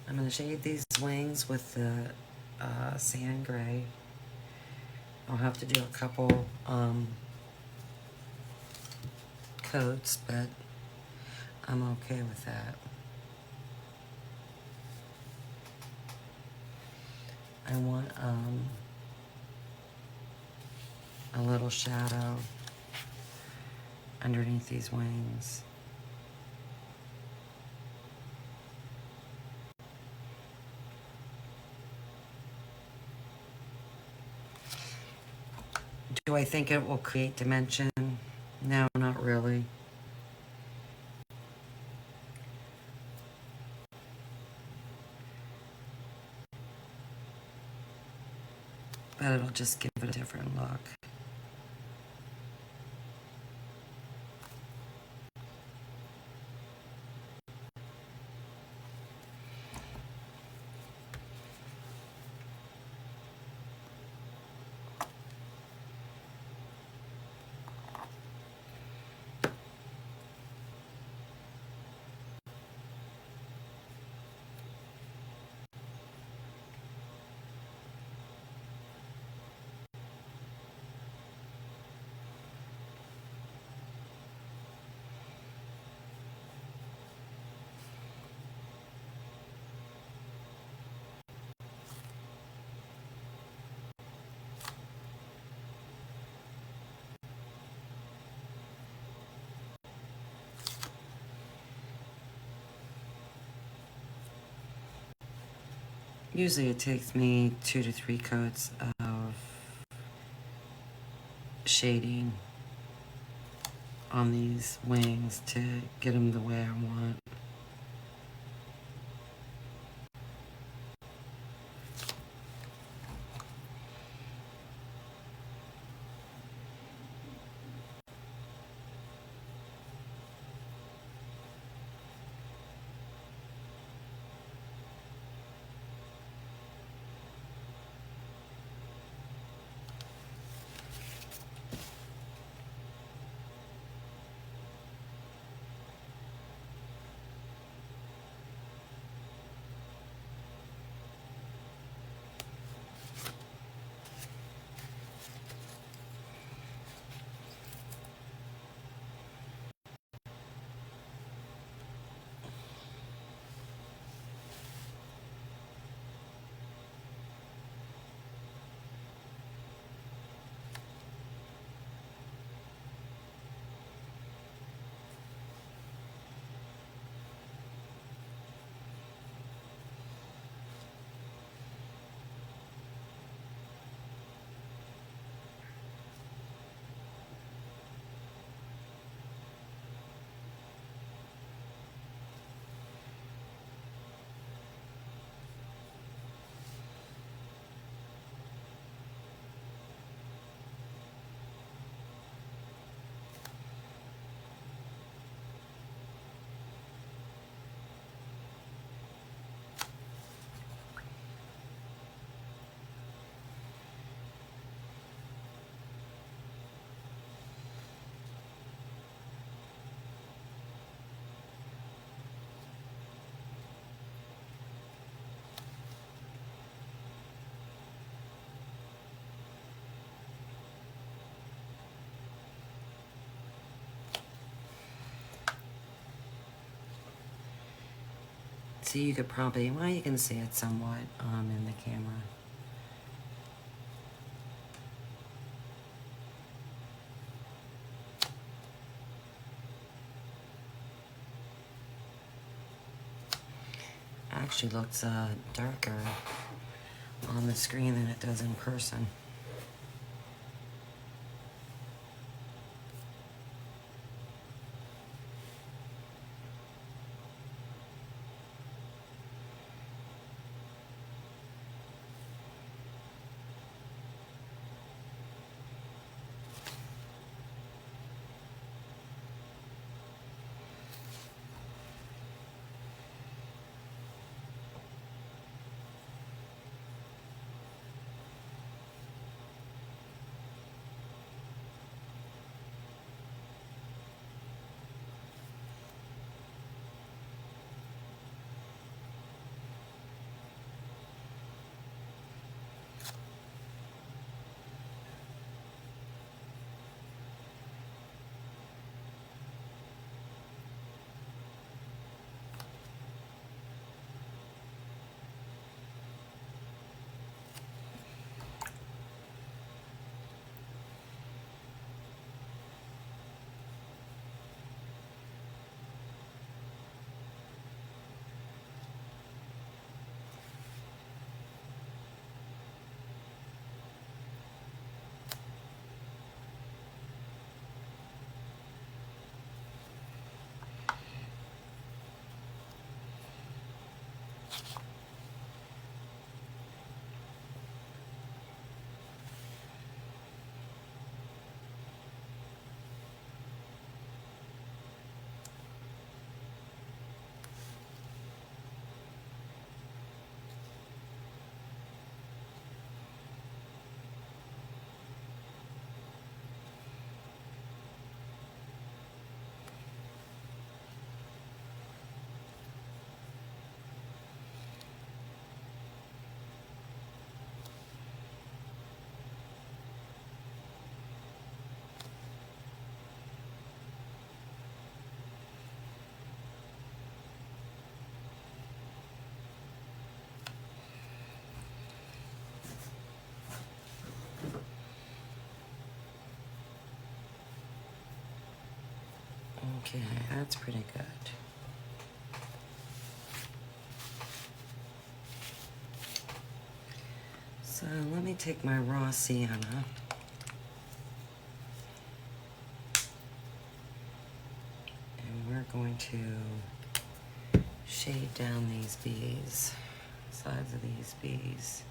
I'm going to shade these wings with the sand gray. I'll have to do a couple coats, but I'm okay with that. I want a little shadow underneath these wings. Do I think it will create dimension? No, not really. But it'll just give it a different look. Usually it takes me 2 to 3 coats of shading on these wings to get them the way I want. see, you could probably, well, you can see it somewhat in the camera. Actually looks darker on the screen than it does in person. Okay, that's pretty good. So let me take my raw sienna and we're going to shade down these bees, sides of these bees.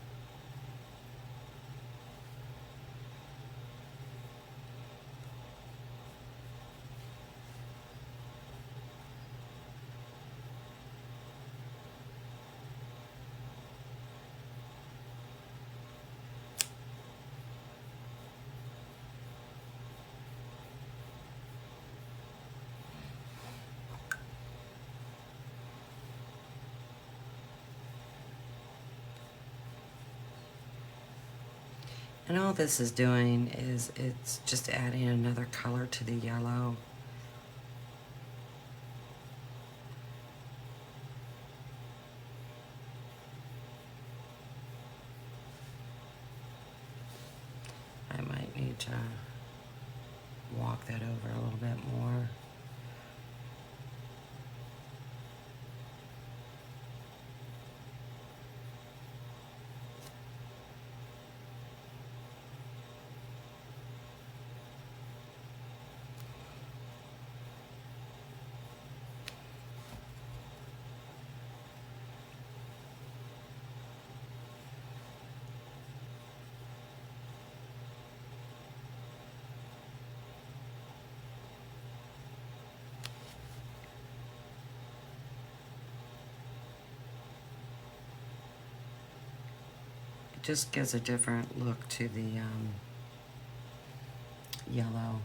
And all this is doing is it's just adding another color to the yellow. I might need to walk that over a little bit more. It just gives a different look to the yellow.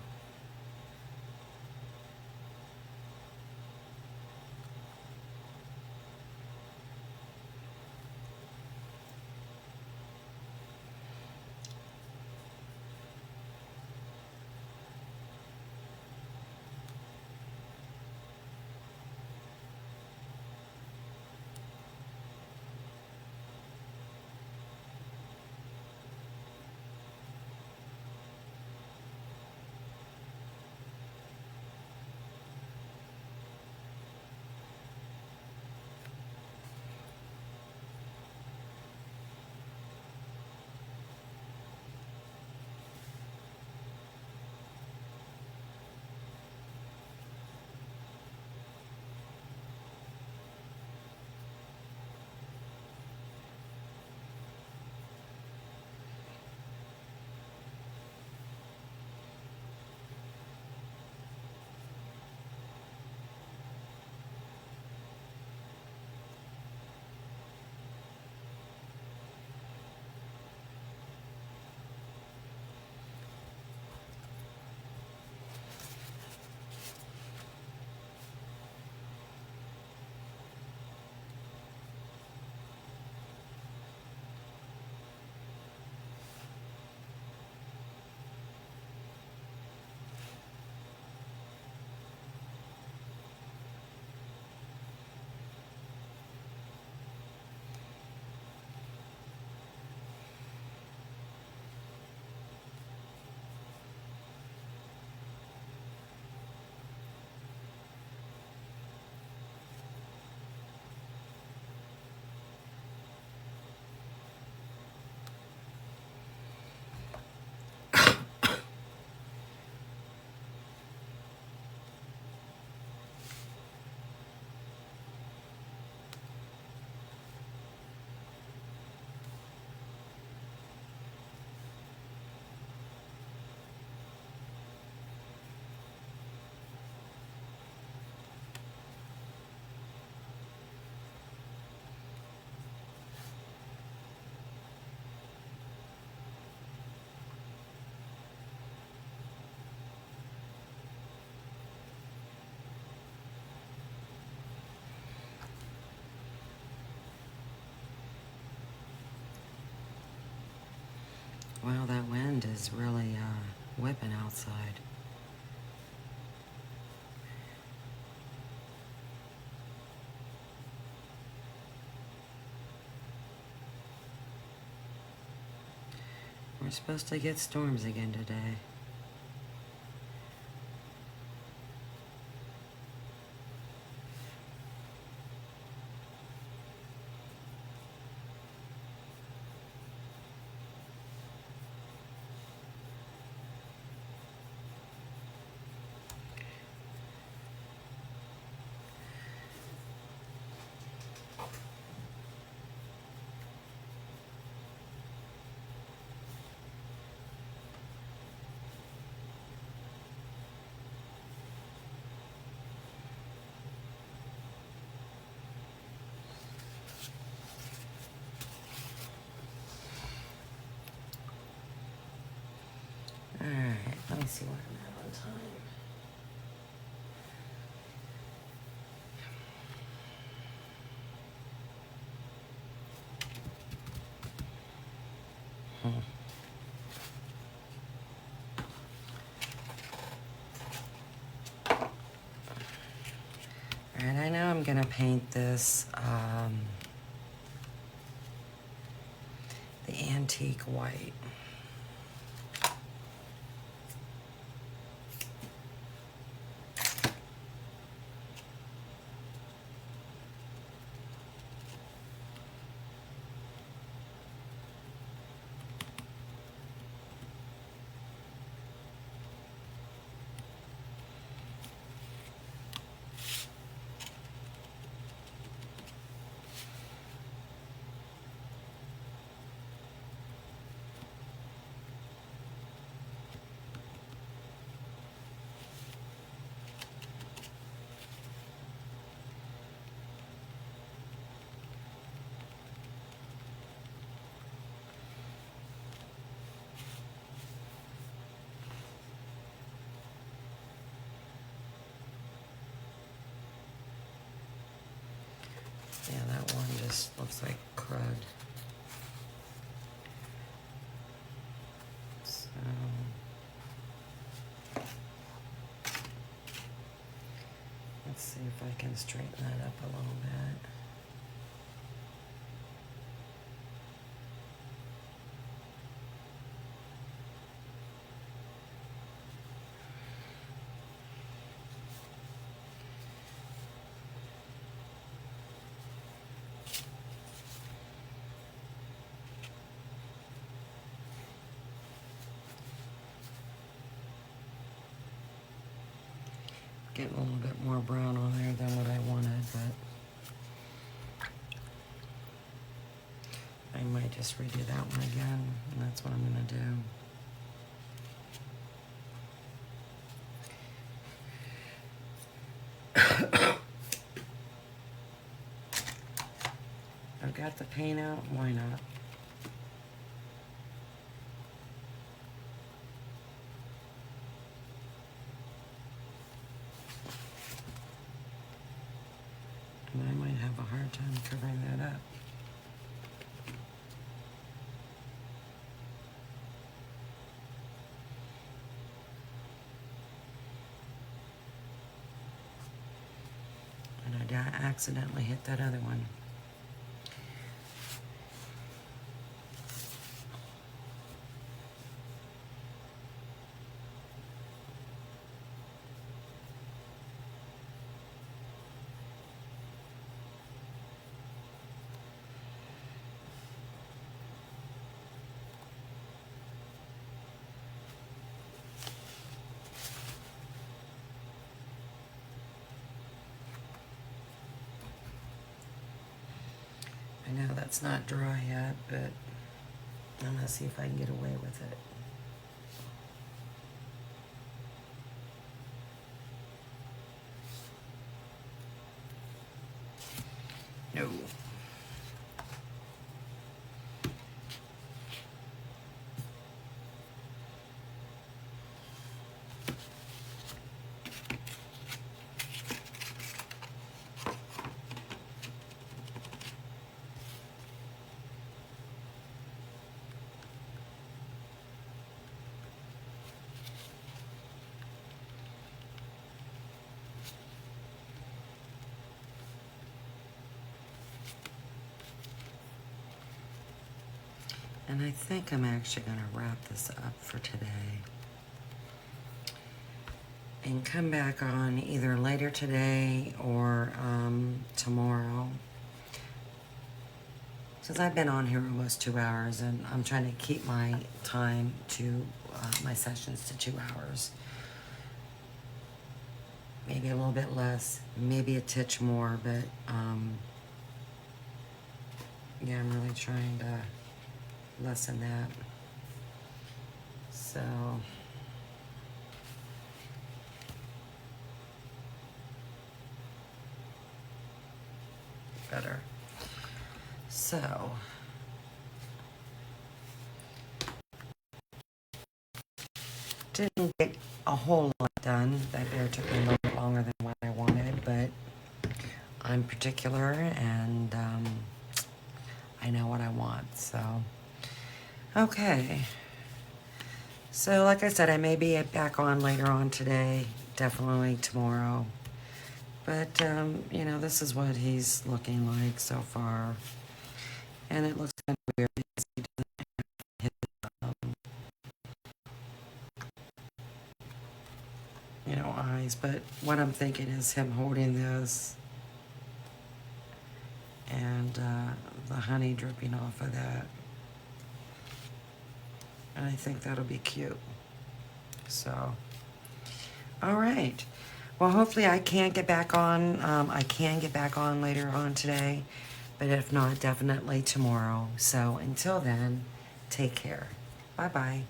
Wow, that wind is really whipping outside. We're supposed to get storms again today. Alright, let me see what I'm at on time. Alright, I know I'm gonna paint this the antique white. Yeah, that one just looks like crud. So, let's see if I can straighten that up a little bit. Getting a little bit more brown on there than what I wanted, but I might just redo that one again, and that's what I'm gonna do. I've got the paint out, why not? And I might have a hard time covering that up. And I accidentally hit that other one. I know that's not dry yet, but I'm gonna see if I can get away with it. No. And I think I'm actually going to wrap this up for today and come back on either later today or tomorrow. Since I've been on here almost 2 hours, and I'm trying to keep my time to my sessions to 2 hours. Maybe a little bit less, maybe a titch more, but yeah, I'm really trying to lessen that. So better. So didn't get a whole lot done. That bear took me a little bit longer than what I wanted, but I'm particular and I know what I want. So okay. So like I said, I may be back on later on today, definitely tomorrow. But you know, this is what he's looking like so far. And it looks kind of weird because he doesn't hit, you know, eyes. But what I'm thinking is him holding this and the honey dripping off of that. And I think that'll be cute. So, all right. Well, hopefully I can get back on. I can get back on later on today. But if not, definitely tomorrow. So until then, take care. Bye-bye.